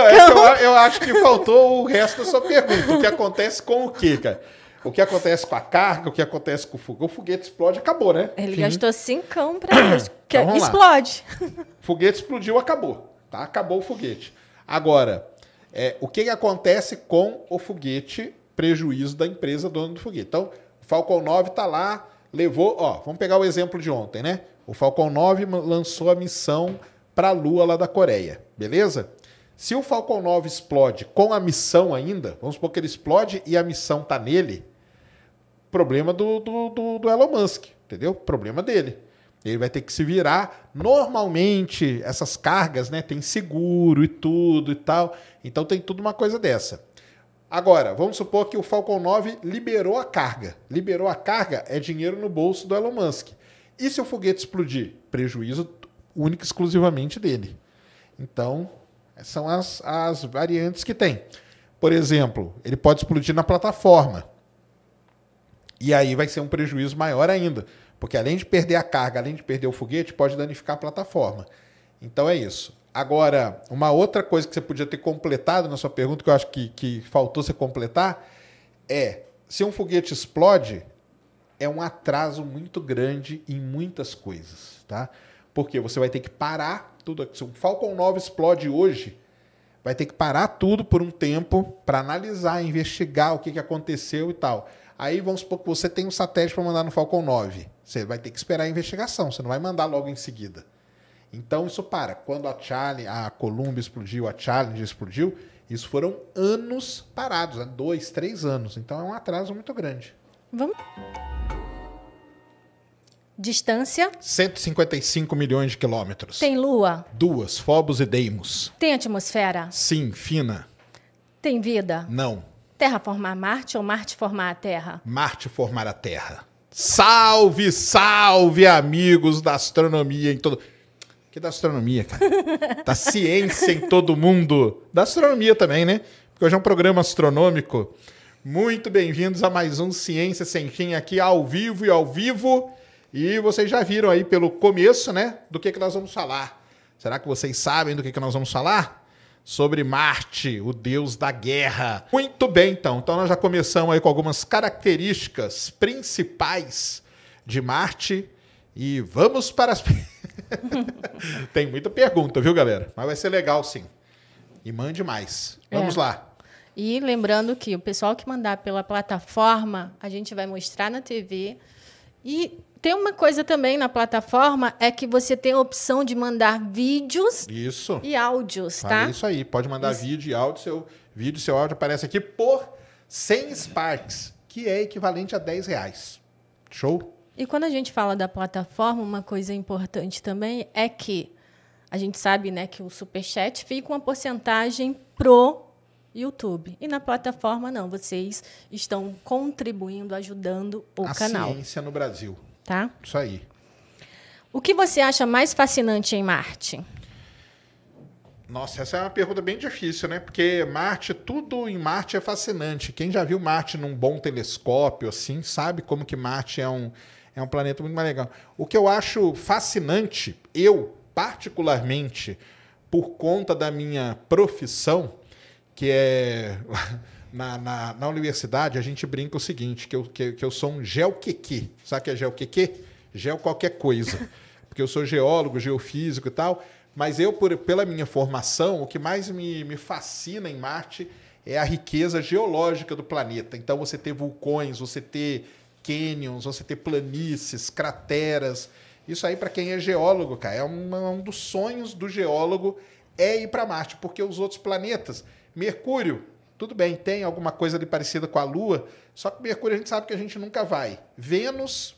Eu acho que faltou o resto da sua pergunta. O que acontece com o quê, cara? O que acontece com a carga, o que acontece com o foguete? O foguete explode, acabou, né? Ele gastou 5 para isso. Então, explode. O foguete explodiu, acabou. Tá? Acabou o foguete. Agora, o que acontece com o foguete, prejuízo da empresa dona do foguete? Então, o Falcon 9 está lá, levou... vamos pegar o exemplo de ontem, né? O Falcon 9 lançou a missão para a Lua lá da Coreia, beleza? Se o Falcon 9 explode com a missão ainda, vamos supor que ele explode e a missão está nele, problema do Elon Musk, entendeu? Problema dele. Ele vai ter que se virar. Normalmente, essas cargas, né, tem seguro e tudo e tal. Então, tem tudo uma coisa dessa. Agora, vamos supor que o Falcon 9 liberou a carga. Liberou a carga é dinheiro no bolso do Elon Musk. E se o foguete explodir? Prejuízo único e exclusivamente dele. Então, são as variantes que tem. Por exemplo, ele pode explodir na plataforma. E aí vai ser um prejuízo maior ainda. Porque além de perder a carga, além de perder o foguete, pode danificar a plataforma. Então é isso. Agora, uma outra coisa que você podia ter completado na sua pergunta, que eu acho que faltou você completar, se um foguete explode, é um atraso muito grande em muitas coisas, tá? Porque você vai ter que parar tudo. Se o Falcon 9 explode hoje, vai ter que parar tudo por um tempo para analisar, investigar o que aconteceu e tal. Aí vamos supor que você tem um satélite para mandar no Falcon 9. Você vai ter que esperar a investigação, você não vai mandar logo em seguida. Então isso para. Quando a Columbia explodiu, a Challenger explodiu, isso foram anos parados, né? 2, 3 anos. Então é um atraso muito grande. Vamos. Distância? 155 milhões de quilômetros. Tem lua? 2, Phobos e Deimos. Tem atmosfera? Sim, fina. Tem vida? Não. Terra formar Marte ou Marte formar a Terra? Marte formar a Terra. Salve, salve, amigos da astronomia em todo... Que da astronomia, cara? Da ciência em todo mundo. Da astronomia também, né? Porque hoje é um programa astronômico. Muito bem-vindos a mais um Ciência Sem Fim aqui ao vivo e ao vivo. E vocês já viram aí pelo começo, né? Do que nós vamos falar. Será que vocês sabem do que nós vamos falar? Sobre Marte, o deus da guerra. Muito bem, então. Então nós já começamos aí com algumas características principais de Marte. E vamos para as... Tem muita pergunta, viu, galera? Mas vai ser legal, sim. E mande mais. Vamos lá. E lembrando que o pessoal que mandar pela plataforma, a gente vai mostrar na TV. E tem uma coisa também na plataforma, é que você tem a opção de mandar vídeos e áudios, tá? É isso aí. Pode mandar vídeo e áudio. Seu áudio aparece aqui por 100 Sparks, que é equivalente a R$10. Show? E quando a gente fala da plataforma, uma coisa importante também é que a gente sabe, né, que o Superchat fica uma porcentagem pro YouTube. E na plataforma, não. Vocês estão contribuindo, ajudando o canal. A ciência no Brasil. Tá? Isso aí. O que você acha mais fascinante em Marte? Nossa, essa é uma pergunta bem difícil, né? Porque Marte, tudo em Marte é fascinante. Quem já viu Marte num bom telescópio, assim, sabe como que Marte é um planeta muito mais legal. O que eu acho fascinante, eu, particularmente, por conta da minha profissão, que é... Na universidade, a gente brinca o seguinte, que eu sou um geoquequê. Sabe o que é geoquequê? Geo qualquer coisa. Porque eu sou geólogo, geofísico e tal, mas eu, pela minha formação, o que mais me fascina em Marte é a riqueza geológica do planeta. Então, você ter vulcões, você ter cânions, você ter planícies, crateras. Isso aí, para quem é geólogo, cara, é um dos sonhos do geólogo é ir para Marte, porque os outros planetas, Mercúrio, tudo bem, tem alguma coisa ali parecida com a Lua, só que Mercúrio a gente sabe que a gente nunca vai. Vênus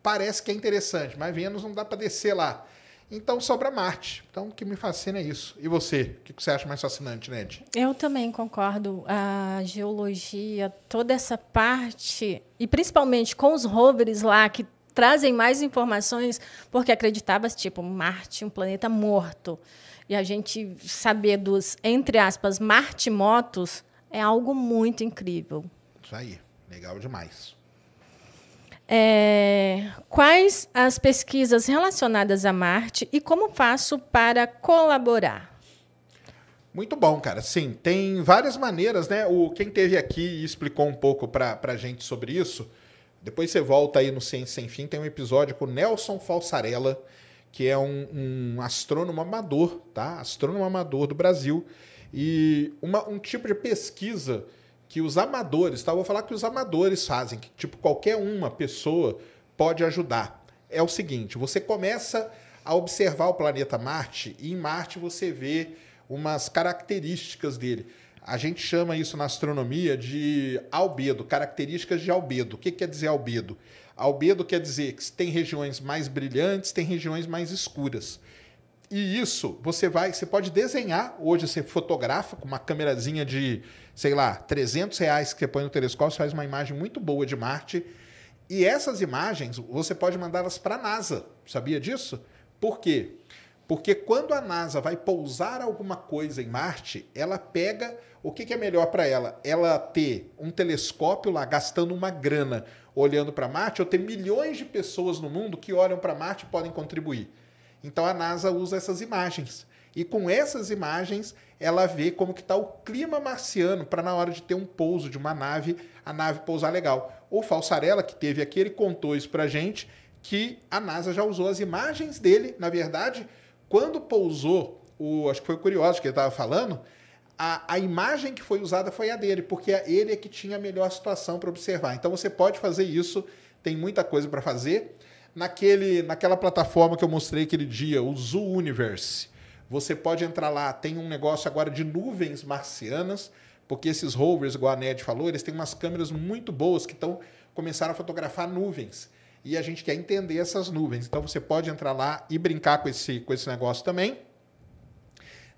parece que é interessante, mas Vênus não dá para descer lá. Então sobra Marte. Então o que me fascina é isso. E você? O que você acha mais fascinante, Ned? Eu também concordo. A geologia, toda essa parte, e principalmente com os rovers lá que trazem mais informações, porque acreditava-se, tipo, Marte, um planeta morto. E a gente saber dos, entre aspas, martimotos, é algo muito incrível. Isso aí, legal demais. Quais as pesquisas relacionadas a Marte e como faço para colaborar? Muito bom, cara. Sim, tem várias maneiras, né? Quem esteve aqui e explicou um pouco para a gente sobre isso, depois você volta aí no Ciência Sem Fim, tem um episódio com o Nelson Falsarella, que é um astrônomo amador, tá? Astrônomo amador do Brasil. E um tipo de pesquisa que os amadores, tá? Eu vou falar que os amadores fazem, que tipo qualquer uma pessoa pode ajudar. É o seguinte, você começa a observar o planeta Marte e em Marte você vê umas características dele. A gente chama isso na astronomia de albedo, características de albedo. O que quer dizer albedo? Albedo quer dizer que tem regiões mais brilhantes, tem regiões mais escuras. E isso você pode desenhar, hoje você fotografa com uma câmerazinha de, sei lá, R$300 que você põe no telescópio, você faz uma imagem muito boa de Marte. E essas imagens você pode mandá-las para a NASA. Sabia disso? Por quê? Porque quando a NASA vai pousar alguma coisa em Marte, ela pega... O que é melhor para ela? Ela ter um telescópio lá gastando uma grana olhando para Marte, ou ter milhões de pessoas no mundo que olham para Marte e podem contribuir. Então a NASA usa essas imagens. E com essas imagens, ela vê como que está o clima marciano para na hora de ter um pouso de uma nave, a nave pousar legal. O Falsarella, que teve aqui, ele contou isso para a gente, que a NASA já usou as imagens dele. Na verdade, quando pousou, acho que foi o Curioso que ele estava falando, a imagem que foi usada foi a dele, porque ele é que tinha a melhor situação para observar. Então você pode fazer isso, tem muita coisa para fazer. naquela plataforma que eu mostrei aquele dia, o Zoo Universe. Você pode entrar lá, tem um negócio agora de nuvens marcianas, porque esses rovers, igual a Ned falou, eles têm umas câmeras muito boas que começaram a fotografar nuvens. E a gente quer entender essas nuvens. Então você pode entrar lá e brincar com esse negócio também.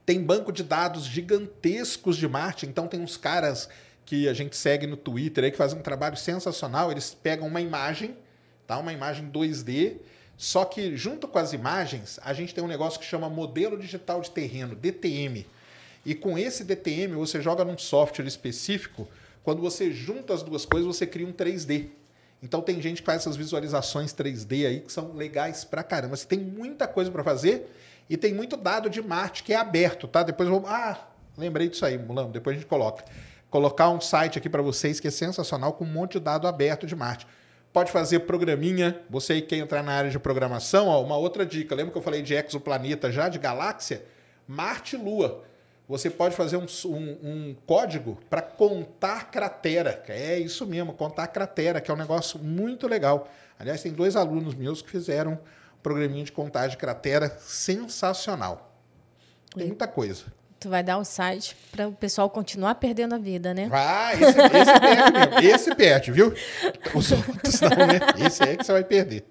Tem banco de dados gigantescos de Marte, então tem uns caras que a gente segue no Twitter aí que fazem um trabalho sensacional. Eles pegam uma imagem, tá? Uma imagem 2D, só que junto com as imagens a gente tem um negócio que chama Modelo Digital de Terreno, DTM. E com esse DTM você joga num software específico, quando você junta as duas coisas você cria um 3D. Então tem gente que faz essas visualizações 3D aí que são legais pra caramba. Você tem muita coisa para fazer e tem muito dado de Marte que é aberto, tá? Depois eu vou... lembrei disso aí, Mulambo, depois a gente coloca. Colocar um site aqui para vocês que é sensacional com um monte de dado aberto de Marte. Pode fazer programinha, você que quer entrar na área de programação, ó, uma outra dica. Lembra que eu falei de exoplaneta já, de galáxia? Marte e Lua. Você pode fazer um código para contar cratera. É isso mesmo, contar cratera, que é um negócio muito legal. Aliás, tem 2 alunos meus que fizeram um programinha de contagem de cratera sensacional. Tem muita coisa. Tu vai dar o site para o pessoal continuar perdendo a vida, né? Esse perde mesmo. Esse perde, viu? Os outros não, né? Esse é que você vai perder.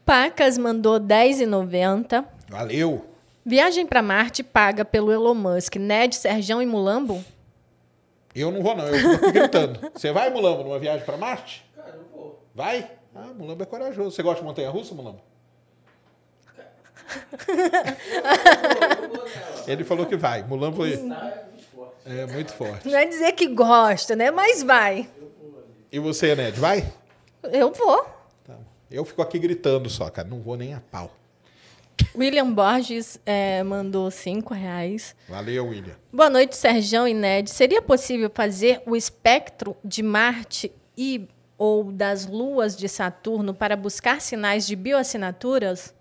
Pacas mandou R$10,90. Valeu. Viagem para Marte paga pelo Elon Musk. Ned, Serjão e Mulambo? Eu não vou, não. Eu fico aqui gritando. Você vai, Mulambo, numa viagem para Marte? Cara, eu vou. Vai? Mulambo é corajoso. Você gosta de montanha-russa, Mulambo? Eu vou nela. Ele falou que vai. Mulambo foi... É muito forte. É muito forte. Não é dizer que gosta, né? Mas vai. E você, Ned, vai? Eu vou. Tá. Eu fico aqui gritando só, cara. Não vou nem a pau. William Borges mandou R$5. Valeu, William. Boa noite, Serjão e Ned. Seria possível fazer o espectro de Marte ou das luas de Saturno para buscar sinais de bioassinaturas?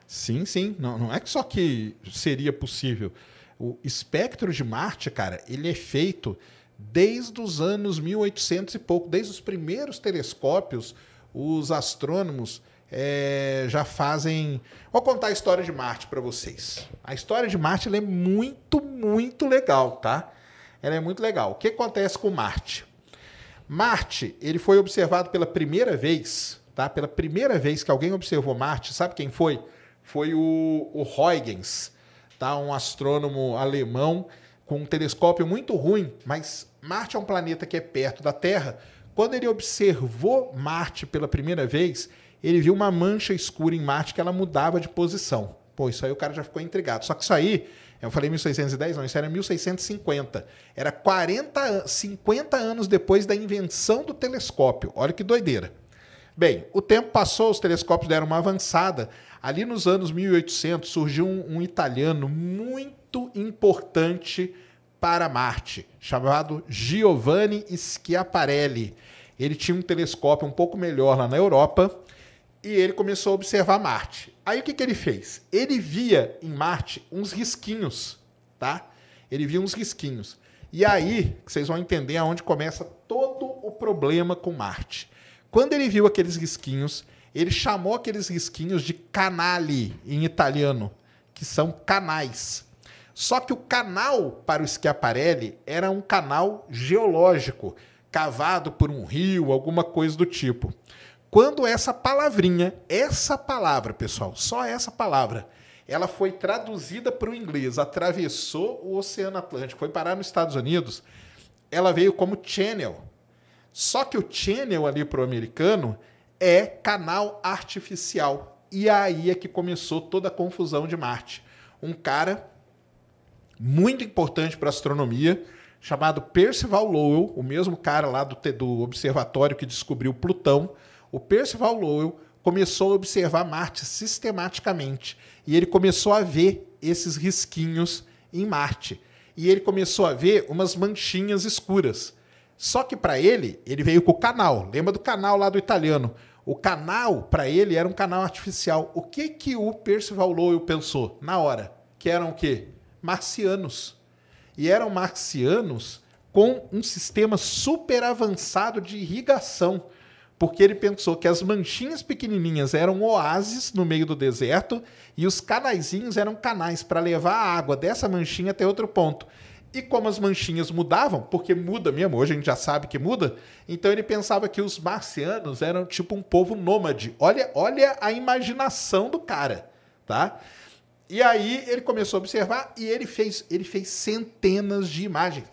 Sim, sim. Não é que só que seria possível. O espectro de Marte, cara, ele é feito desde os anos 1800 e pouco. Desde os primeiros telescópios, os astrônomos já fazem... Vou contar a história de Marte para vocês. A história de Marte ela é muito, muito legal, tá? Ela é muito legal. O que acontece com Marte? Marte, ele foi observado pela primeira vez, tá? Pela primeira vez que alguém observou Marte, sabe quem foi? Foi o Huygens, tá? Um astrônomo alemão com um telescópio muito ruim, mas Marte é um planeta que é perto da Terra. Quando ele observou Marte pela primeira vez, ele viu uma mancha escura em Marte que ela mudava de posição. Pô, isso aí o cara já ficou intrigado. Só que isso aí, eu falei 1610, não, isso era 1650. Era 50 anos depois da invenção do telescópio. Olha que doideira. Bem, o tempo passou, os telescópios deram uma avançada. Ali nos anos 1800 surgiu um italiano muito importante para Marte, chamado Giovanni Schiaparelli. Ele tinha um telescópio um pouco melhor lá na Europa e ele começou a observar Marte. Aí o que ele fez? Ele via em Marte uns risquinhos, tá? Ele via uns risquinhos. E aí vocês vão entender aonde começa todo o problema com Marte. Quando ele viu aqueles risquinhos, ele chamou aqueles risquinhos de canali, em italiano, que são canais. Só que o canal para o Schiaparelli era um canal geológico, cavado por um rio, alguma coisa do tipo. Quando essa palavrinha, essa palavra, pessoal, só essa palavra, ela foi traduzida para o inglês, atravessou o Oceano Atlântico, foi parar nos Estados Unidos, ela veio como channel. Só que o channel ali para o americano é canal artificial. E aí é que começou toda a confusão de Marte. Um cara muito importante para a astronomia, chamado Percival Lowell, o mesmo cara lá do observatório que descobriu Plutão. O Percival Lowell começou a observar Marte sistematicamente. E ele começou a ver esses risquinhos em Marte. E ele começou a ver umas manchinhas escuras. Só que para ele veio com o canal. Lembra do canal lá do italiano? O canal, para ele, era um canal artificial. O que o Percival Lowell pensou na hora? Que eram o quê? Marcianos. E eram marcianos com um sistema super avançado de irrigação. porque ele pensou que as manchinhas pequenininhas eram oásis no meio do deserto e os canaizinhos eram canais para levar a água dessa manchinha até outro ponto. E como as manchinhas mudavam, porque muda mesmo, hoje a gente já sabe que muda, então ele pensava que os marcianos eram tipo um povo nômade. Olha a imaginação do cara, tá? E aí ele começou a observar e ele fez centenas de imagens.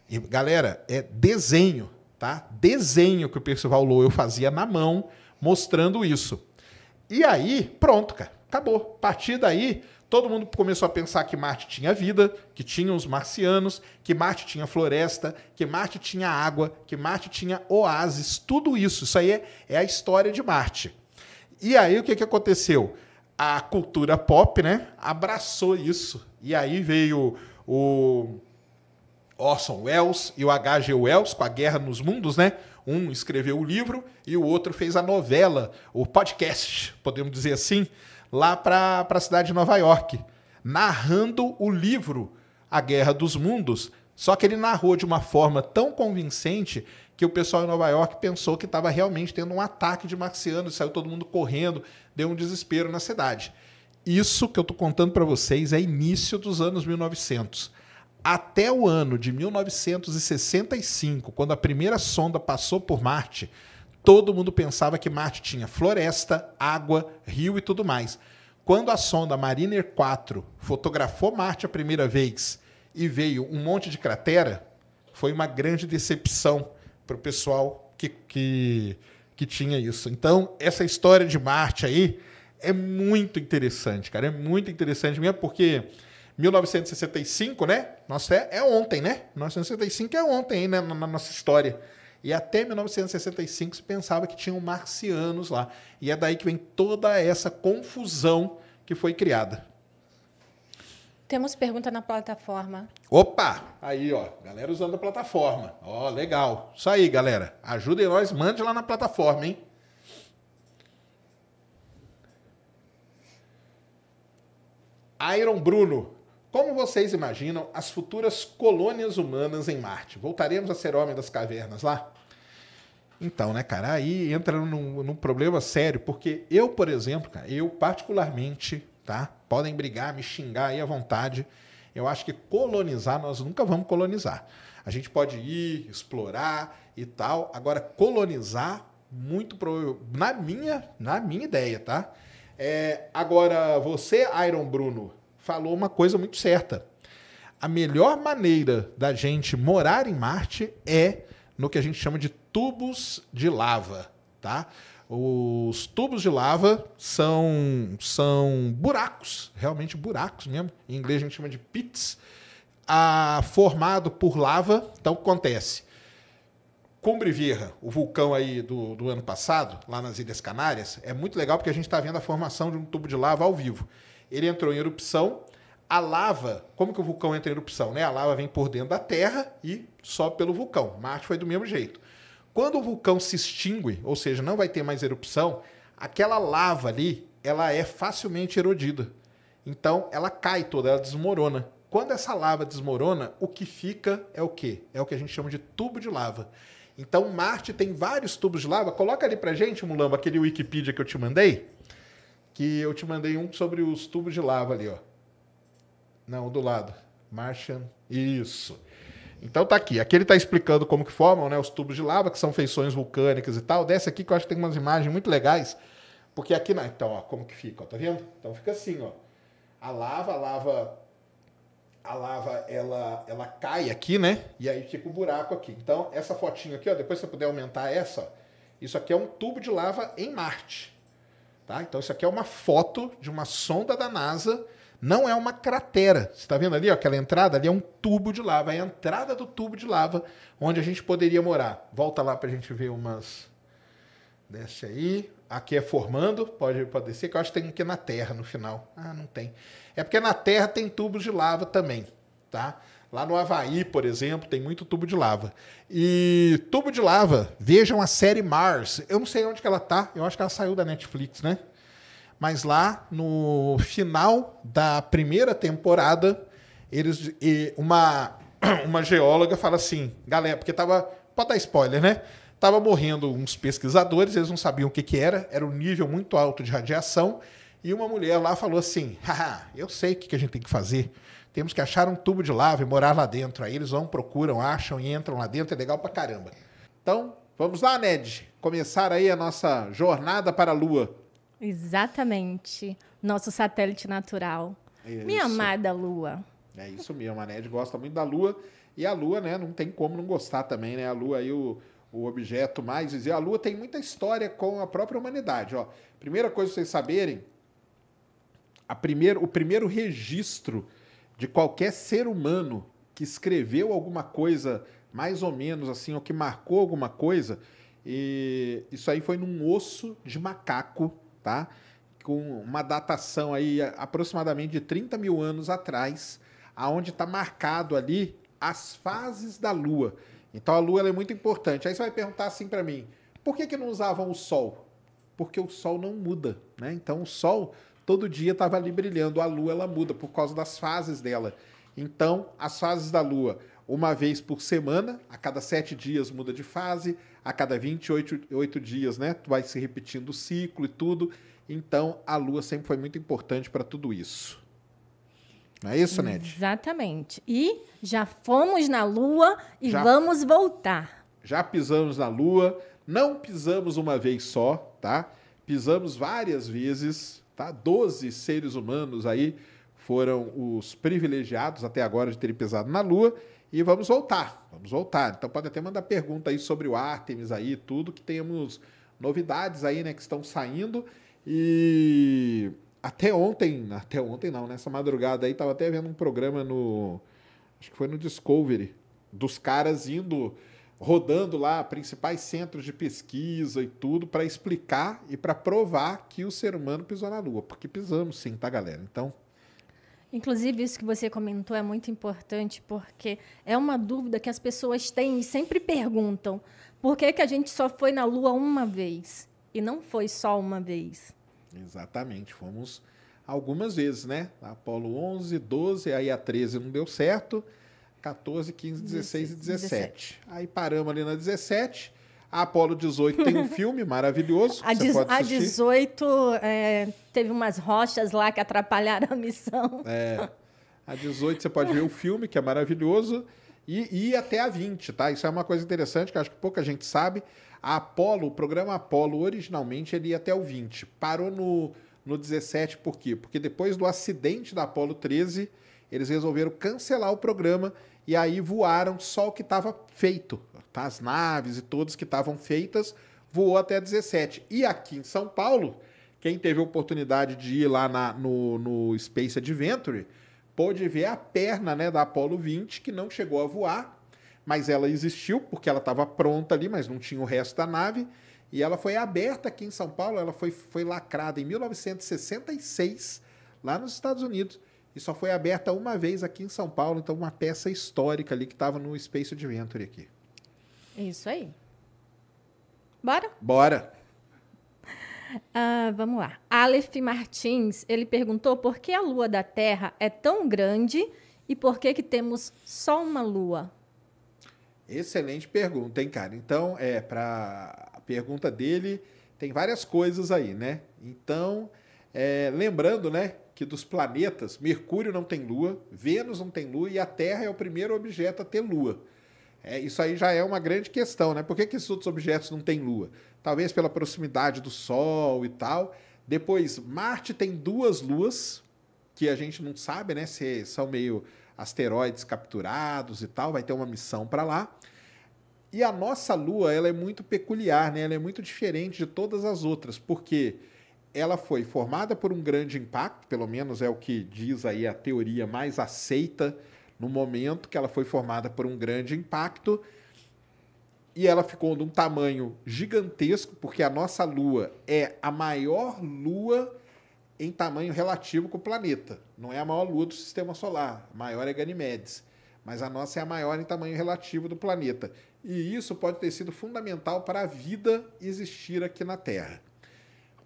E, galera, é desenho, tá? Desenho que o Percival Lowell fazia na mão, mostrando isso. E aí, pronto, cara, acabou. A partir daí, todo mundo começou a pensar que Marte tinha vida, que tinha os marcianos, que Marte tinha floresta, que Marte tinha água, que Marte tinha oásis, tudo isso. Isso aí é a história de Marte. E aí, o que aconteceu? A cultura pop, né, abraçou isso. E aí veio o Orson Welles e o H.G. Wells com A Guerra nos Mundos, né? Um escreveu o livro e o outro fez a novela, o podcast, podemos dizer assim, lá para a cidade de Nova York, narrando o livro A Guerra dos Mundos, só que ele narrou de uma forma tão convincente que o pessoal em Nova York pensou que estava realmente tendo um ataque de marcianos, saiu todo mundo correndo, deu um desespero na cidade. Isso que eu estou contando para vocês é início dos anos 1900. Até o ano de 1965, quando a primeira sonda passou por Marte, todo mundo pensava que Marte tinha floresta, água, rio e tudo mais. Quando a sonda Mariner 4 fotografou Marte a primeira vez e veio um monte de cratera, foi uma grande decepção para o pessoal que tinha isso. Então, essa história de Marte aí é muito interessante, cara. É muito interessante mesmo, porque 1965, né? Nossa, é ontem, né? 1965 é ontem, né? Na nossa história. E até 1965 se pensava que tinham marcianos lá. E é daí que vem toda essa confusão que foi criada. Temos pergunta na plataforma. Opa! Aí, ó. Galera usando a plataforma. Ó, legal. Isso aí, galera. Ajudem nós, mande lá na plataforma, hein? Iron Bruno. Como vocês imaginam as futuras colônias humanas em Marte? Voltaremos a ser homem das cavernas lá? Então, né, cara, aí entra num problema sério, porque eu, por exemplo, cara, eu particularmente, tá? Podem brigar, me xingar aí à vontade. Eu acho que colonizar, nós nunca vamos colonizar. A gente pode ir, explorar e tal. Agora, colonizar, muito na minha ideia, tá? Agora, você, Iron Bruno, falou uma coisa muito certa. A melhor maneira da gente morar em Marte é no que a gente chama de tubos de lava, tá? Os tubos de lava são buracos, realmente buracos mesmo. Em inglês a gente chama de pits, formado por lava. Então, o que acontece? Cumbre Vieja, o vulcão aí do ano passado, lá nas Ilhas Canárias, é muito legal porque a gente está vendo a formação de um tubo de lava ao vivo. Ele entrou em erupção, a lava, como que o vulcão entra em erupção, né? A lava vem por dentro da Terra e sobe pelo vulcão. Marte foi do mesmo jeito. Quando o vulcão se extingue, ou seja, não vai ter mais erupção, aquela lava ali, ela é facilmente erodida. Então, ela cai toda, ela desmorona. Quando essa lava desmorona, o que fica é o quê? É o que a gente chama de tubo de lava. Então, Marte tem vários tubos de lava. Coloca ali pra gente, Mulamba, aquele Wikipedia que eu te mandei. Que eu te mandei um sobre os tubos de lava ali, ó. Não, do lado. Martian. Isso. Então tá aqui. Aqui ele tá explicando como que formam, né, os tubos de lava, que são feições vulcânicas e tal. Desce aqui que eu acho que tem umas imagens muito legais. Porque aqui, então, ó, como que fica, ó, tá vendo? Então fica assim, ó. A lava, ela cai aqui, né? E aí fica o buraco aqui. Então, essa fotinho aqui, ó, depois se você puder aumentar essa, ó, isso aqui é um tubo de lava em Marte. Tá? Então, isso aqui é uma foto de uma sonda da NASA. Não é uma cratera. Você está vendo ali, ó, aquela entrada? Ali é um tubo de lava. É a entrada do tubo de lava onde a gente poderia morar. Volta lá para a gente ver umas... Desce aí. Aqui é formando. Pode descer, que eu acho que tem aqui na Terra no final. Ah, não tem. É porque na Terra tem tubos de lava também. Tá? Lá no Havaí, por exemplo, tem muito tubo de lava. E tubo de lava, vejam a série Mars. Eu não sei onde que ela tá. Eu acho que ela saiu da Netflix, né? Mas lá, no final da primeira temporada, uma geóloga fala assim, galera, porque tava... Pode dar spoiler, né? Tava morrendo uns pesquisadores, eles não sabiam o que que era um nível muito alto de radiação, e uma mulher lá falou assim, haha, eu sei o que que a gente tem que fazer, temos que achar um tubo de lava e morar lá dentro. Aí eles vão, procuram, acham e entram lá dentro, é legal pra caramba. Então, vamos lá, Ned, começar aí a nossa jornada para a Lua. Exatamente. Nosso satélite natural. Isso. Minha amada Lua. É isso mesmo, a Ned gosta muito da Lua, e a Lua, né, não tem como não gostar também, né? A Lua aí, o objeto mais... A Lua tem muita história com a própria humanidade, ó. Primeira coisa pra vocês saberem, o primeiro registro de qualquer ser humano que escreveu alguma coisa, mais ou menos assim, ou que marcou alguma coisa, e isso aí foi num osso de macaco, tá? Com uma datação aí aproximadamente de 30 mil anos atrás, aonde está marcado ali as fases da Lua. Então a Lua ela é muito importante. Aí você vai perguntar assim para mim, por que não usavam o Sol? Porque o Sol não muda, né? Então o Sol todo dia estava ali brilhando, a Lua ela muda por causa das fases dela. Então as fases da Lua, uma vez por semana, a cada 7 dias muda de fase, a cada 28 dias, né? Vai se repetindo o ciclo e tudo. Então a Lua sempre foi muito importante para tudo isso. Não é isso, Ned? Exatamente. E já fomos na Lua e Já. vamos voltar. Já pisamos na Lua, não pisamos uma vez só, tá? Pisamos várias vezes, tá? 12 seres humanos aí foram os privilegiados até agora de terem pisado na Lua e vamos voltar. Então pode até mandar pergunta aí sobre o Artemis aí, tudo que temos novidades aí, né, que estão saindo e até ontem não, nessa madrugada aí, tava até vendo um programa acho que foi no Discovery, dos caras rodando lá principais centros de pesquisa e tudo para explicar e para provar que o ser humano pisou na Lua, porque pisamos sim, tá, galera? Então, Inclusive, isso que você comentou é muito importante, porque é uma dúvida que as pessoas têm e sempre perguntam. Por que que a gente só foi na Lua uma vez? E não foi só uma vez. exatamente, fomos algumas vezes, né? Apolo 11, 12, aí a 13 não deu certo, 14, 15, 16 e 17. Aí paramos ali na 17. A Apolo 18 tem um filme maravilhoso. A, você pode a assistir. 18 teve umas rochas lá que atrapalharam a missão. A 18 você pode ver o filme, que é maravilhoso, e ir até a 20, tá? Isso é uma coisa interessante, que eu acho que pouca gente sabe. A Apolo, o programa Apolo, originalmente, ele ia até o 20. Parou no 17, por quê? Porque depois do acidente da Apolo 13, eles resolveram cancelar o programa e aí voaram só o que estava feito. Tá? As naves e todas que estavam feitas, voou até 17. E aqui em São Paulo, quem teve a oportunidade de ir lá no Space Adventure, pôde ver a perna, né, da Apolo 20, que não chegou a voar, mas ela existiu porque ela estava pronta ali, mas não tinha o resto da nave. E ela foi aberta aqui em São Paulo, ela foi lacrada em 1966, lá nos Estados Unidos. E só foi aberta uma vez aqui em São Paulo, então uma peça histórica ali que estava no Space Adventure aqui. Isso aí. Bora? Bora! Vamos lá. Aleph Martins, ele perguntou por que a Lua da Terra é tão grande e por que temos só uma Lua? Excelente pergunta, hein, cara? Então, para a pergunta dele, tem várias coisas aí, né? Então, lembrando, né, que dos planetas, Mercúrio não tem Lua, Vênus não tem Lua e a Terra é o primeiro objeto a ter Lua. Isso aí já é uma grande questão, né? Por que esses outros objetos não têm Lua? Talvez pela proximidade do Sol e tal. Depois, Marte tem 2 luas, que a gente não sabe, né? Se são meio asteroides capturados e tal. Vai ter uma missão para lá. E a nossa Lua, ela é muito peculiar, né? Ela é muito diferente de todas as outras, porque ela foi formada por um grande impacto, pelo menos é o que diz aí a teoria mais aceita no momento, que ela foi formada por um grande impacto, e ela ficou de um tamanho gigantesco, porque a nossa Lua é a maior Lua em tamanho relativo com o planeta. Não é a maior Lua do Sistema Solar, a maior é Ganimedes, mas a nossa é a maior em tamanho relativo do planeta. E isso pode ter sido fundamental para a vida existir aqui na Terra.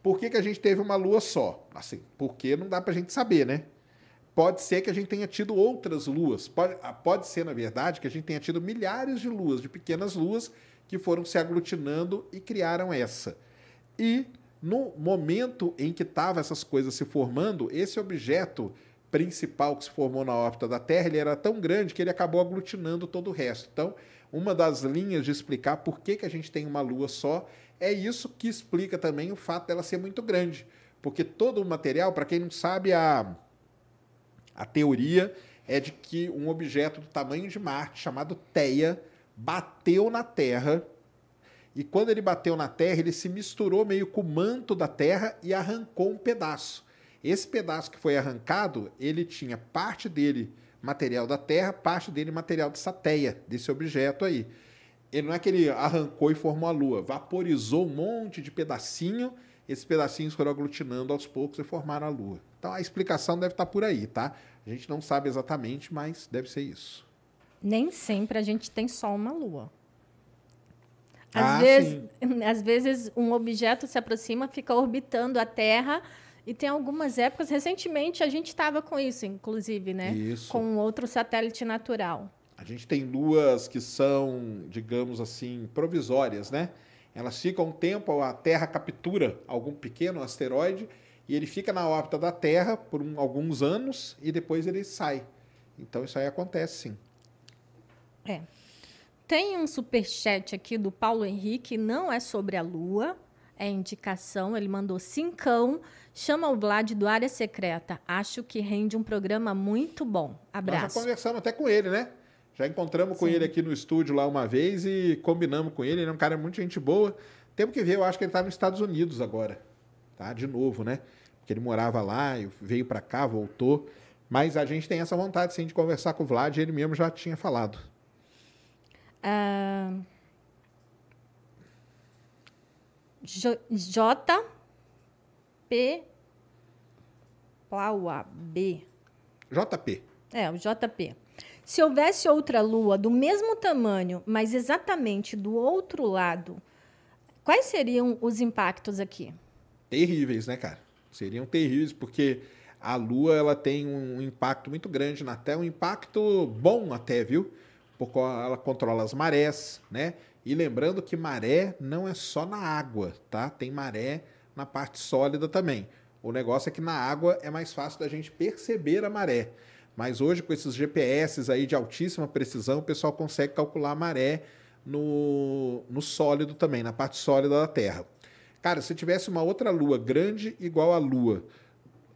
Por que a gente teve uma Lua só? Assim, porque não dá para a gente saber, né? Pode ser que a gente tenha tido outras luas. Pode ser, na verdade, que a gente tenha tido milhares de luas, de pequenas luas, que foram se aglutinando e criaram essa. E no momento em que estavam essas coisas se formando, esse objeto principal que se formou na órbita da Terra, ele era tão grande que ele acabou aglutinando todo o resto. Então, uma das linhas de explicar por que a gente tem uma Lua só é isso que explica também o fato dela ser muito grande. Porque todo o material, para quem não sabe, a teoria é de que um objeto do tamanho de Marte, chamado Theia, bateu na Terra. E quando ele bateu na Terra, ele se misturou meio com o manto da Terra e arrancou um pedaço. Esse pedaço que foi arrancado, ele tinha parte dele material da Terra, parte dele material dessa Theia, desse objeto aí. Ele não é que ele arrancou e formou a Lua, vaporizou um monte de pedacinho, esses pedacinhos foram aglutinando aos poucos e formaram a Lua. Então a explicação deve estar por aí, tá? A gente não sabe exatamente, mas deve ser isso. Nem sempre a gente tem só uma Lua. Sim. Às vezes um objeto se aproxima, fica orbitando a Terra, e tem algumas épocas, recentemente a gente estava com isso, inclusive, né? Isso. Com um outro satélite natural. A gente tem luas que são, digamos assim, provisórias, né? Elas ficam um tempo, a Terra captura algum pequeno asteroide e ele fica na órbita da Terra por alguns anos e depois ele sai. Então isso aí acontece, sim. É. Tem um superchat aqui do Paulo Henrique, não é sobre a Lua, é indicação, ele mandou 5. Chama o Vlad do Área Secreta. Acho que rende um programa muito bom. Abraço. Nós já conversamos até com ele, né? Já encontramos com ele aqui no estúdio lá uma vez e combinamos com ele. Ele é um cara muito gente boa. Temos que ver, eu acho que ele está nos Estados Unidos agora. Tá? De novo, né? Porque ele morava lá, veio para cá, voltou. Mas a gente tem essa vontade, sim, de conversar com o Vlad. Ele mesmo já tinha falado. JP Plaua B. JP. É, o JP. Se houvesse outra Lua do mesmo tamanho, mas exatamente do outro lado, quais seriam os impactos aqui? Terríveis, né, cara? Seriam terríveis, porque a Lua ela tem um impacto muito grande na Terra, um impacto bom até, viu? Porque ela controla as marés, né? E lembrando que maré não é só na água, tá? Tem maré na parte sólida também. O negócio é que na água é mais fácil da gente perceber a maré. Mas hoje, com esses GPS aí de altíssima precisão, o pessoal consegue calcular a maré no sólido também, na parte sólida da Terra. Cara, se tivesse uma outra Lua grande igual a Lua,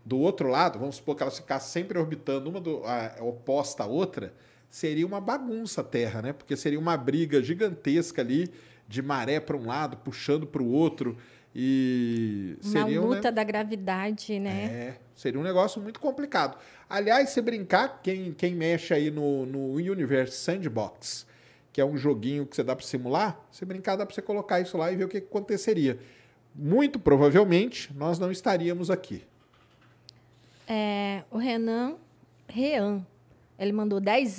do outro lado, vamos supor que elas ficassem sempre orbitando uma oposta à outra, seria uma bagunça a Terra, né? Porque seria uma briga gigantesca ali de maré para um lado, puxando para o outro. E seria uma luta da gravidade, né? É, seria um negócio muito complicado. Aliás, se brincar, quem mexe aí no Universe Sandbox, que é um joguinho que você dá para simular, se brincar, dá para você colocar isso lá e ver o que aconteceria. Muito provavelmente, nós não estaríamos aqui. O Renan, ele mandou 10.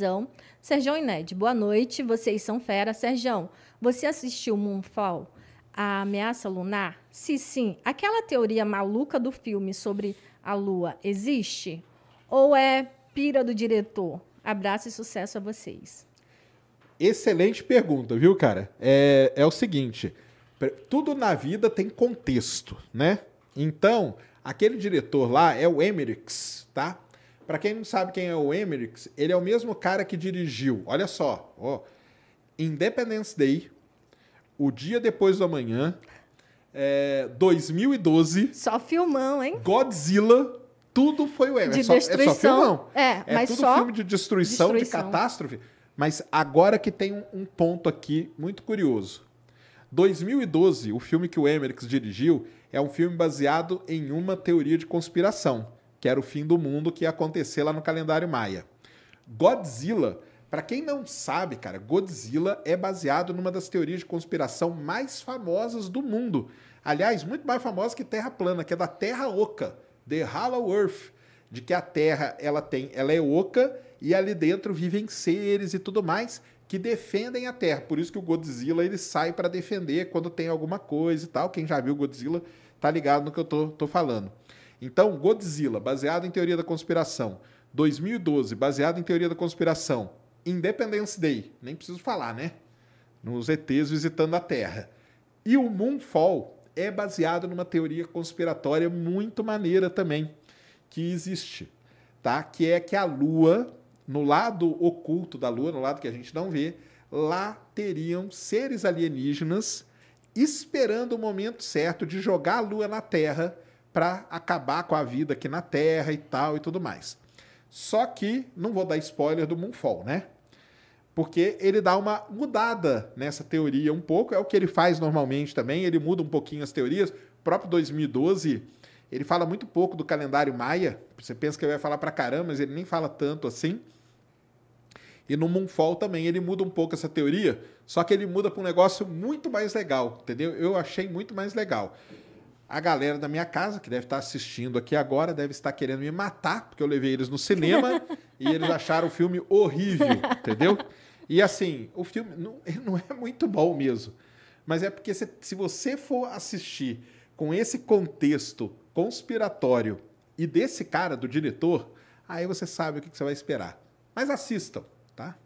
Serjão e Ned, boa noite, vocês são fera. Serjão, você assistiu Moonfall, a ameaça lunar? Se sim, aquela teoria maluca do filme sobre a Lua existe? Ou é pira do diretor? Abraço e sucesso a vocês. Excelente pergunta, viu, cara? É o seguinte, tudo na vida tem contexto, né? Então, aquele diretor lá é o Emmerich, tá? Para quem não sabe quem é o Emmerich, ele é o mesmo cara que dirigiu, olha só, Independence Day, O Dia Depois do Amanhã, 2012... Só filmão, hein? Godzilla, tudo foi o Emmerich. De destruição. É só filmão. Mas tudo só filme de destruição, de catástrofe. Mas agora que tem um ponto aqui muito curioso. 2012, o filme que o Emmerich dirigiu, é um filme baseado em uma teoria de conspiração, que era o fim do mundo que ia acontecer lá no calendário maia. Godzilla, para quem não sabe, cara, Godzilla é baseado numa das teorias de conspiração mais famosas do mundo. Aliás, muito mais famosa que Terra plana, que é da Terra Oca, The Hollow Earth, de que a Terra ela é oca e ali dentro vivem seres e tudo mais que defendem a Terra. Por isso que o Godzilla ele sai para defender quando tem alguma coisa e tal. Quem já viu Godzilla tá ligado no que eu tô falando. Então, Godzilla, baseado em teoria da conspiração. 2012, baseado em teoria da conspiração. Independence Day, nem preciso falar, né? nos ETs visitando a Terra. E o Moonfall é baseado numa teoria conspiratória muito maneira também, que existe, tá? Que é que a Lua, no lado oculto da Lua, no lado que a gente não vê, lá teriam seres alienígenas esperando o momento certo de jogar a Lua na Terra para acabar com a vida aqui na Terra e tal e tudo mais. Só que, não vou dar spoiler do Moonfall, né? Porque ele dá uma mudada nessa teoria um pouco, é o que ele faz normalmente também, ele muda um pouquinho as teorias. O próprio 2012, ele fala muito pouco do calendário maia, você pensa que ele vai falar pra caramba, mas ele nem fala tanto assim. E no Moonfall também ele muda um pouco essa teoria, só que ele muda para um negócio muito mais legal, entendeu? Eu achei muito mais legal. A galera da minha casa, que deve estar assistindo aqui agora, deve estar querendo me matar, porque eu levei eles no cinema e eles acharam o filme horrível, entendeu? E assim, o filme não é muito bom mesmo. Mas é porque se você for assistir com esse contexto conspiratório e desse cara, do diretor, aí você sabe o que você vai esperar. Mas assistam, tá?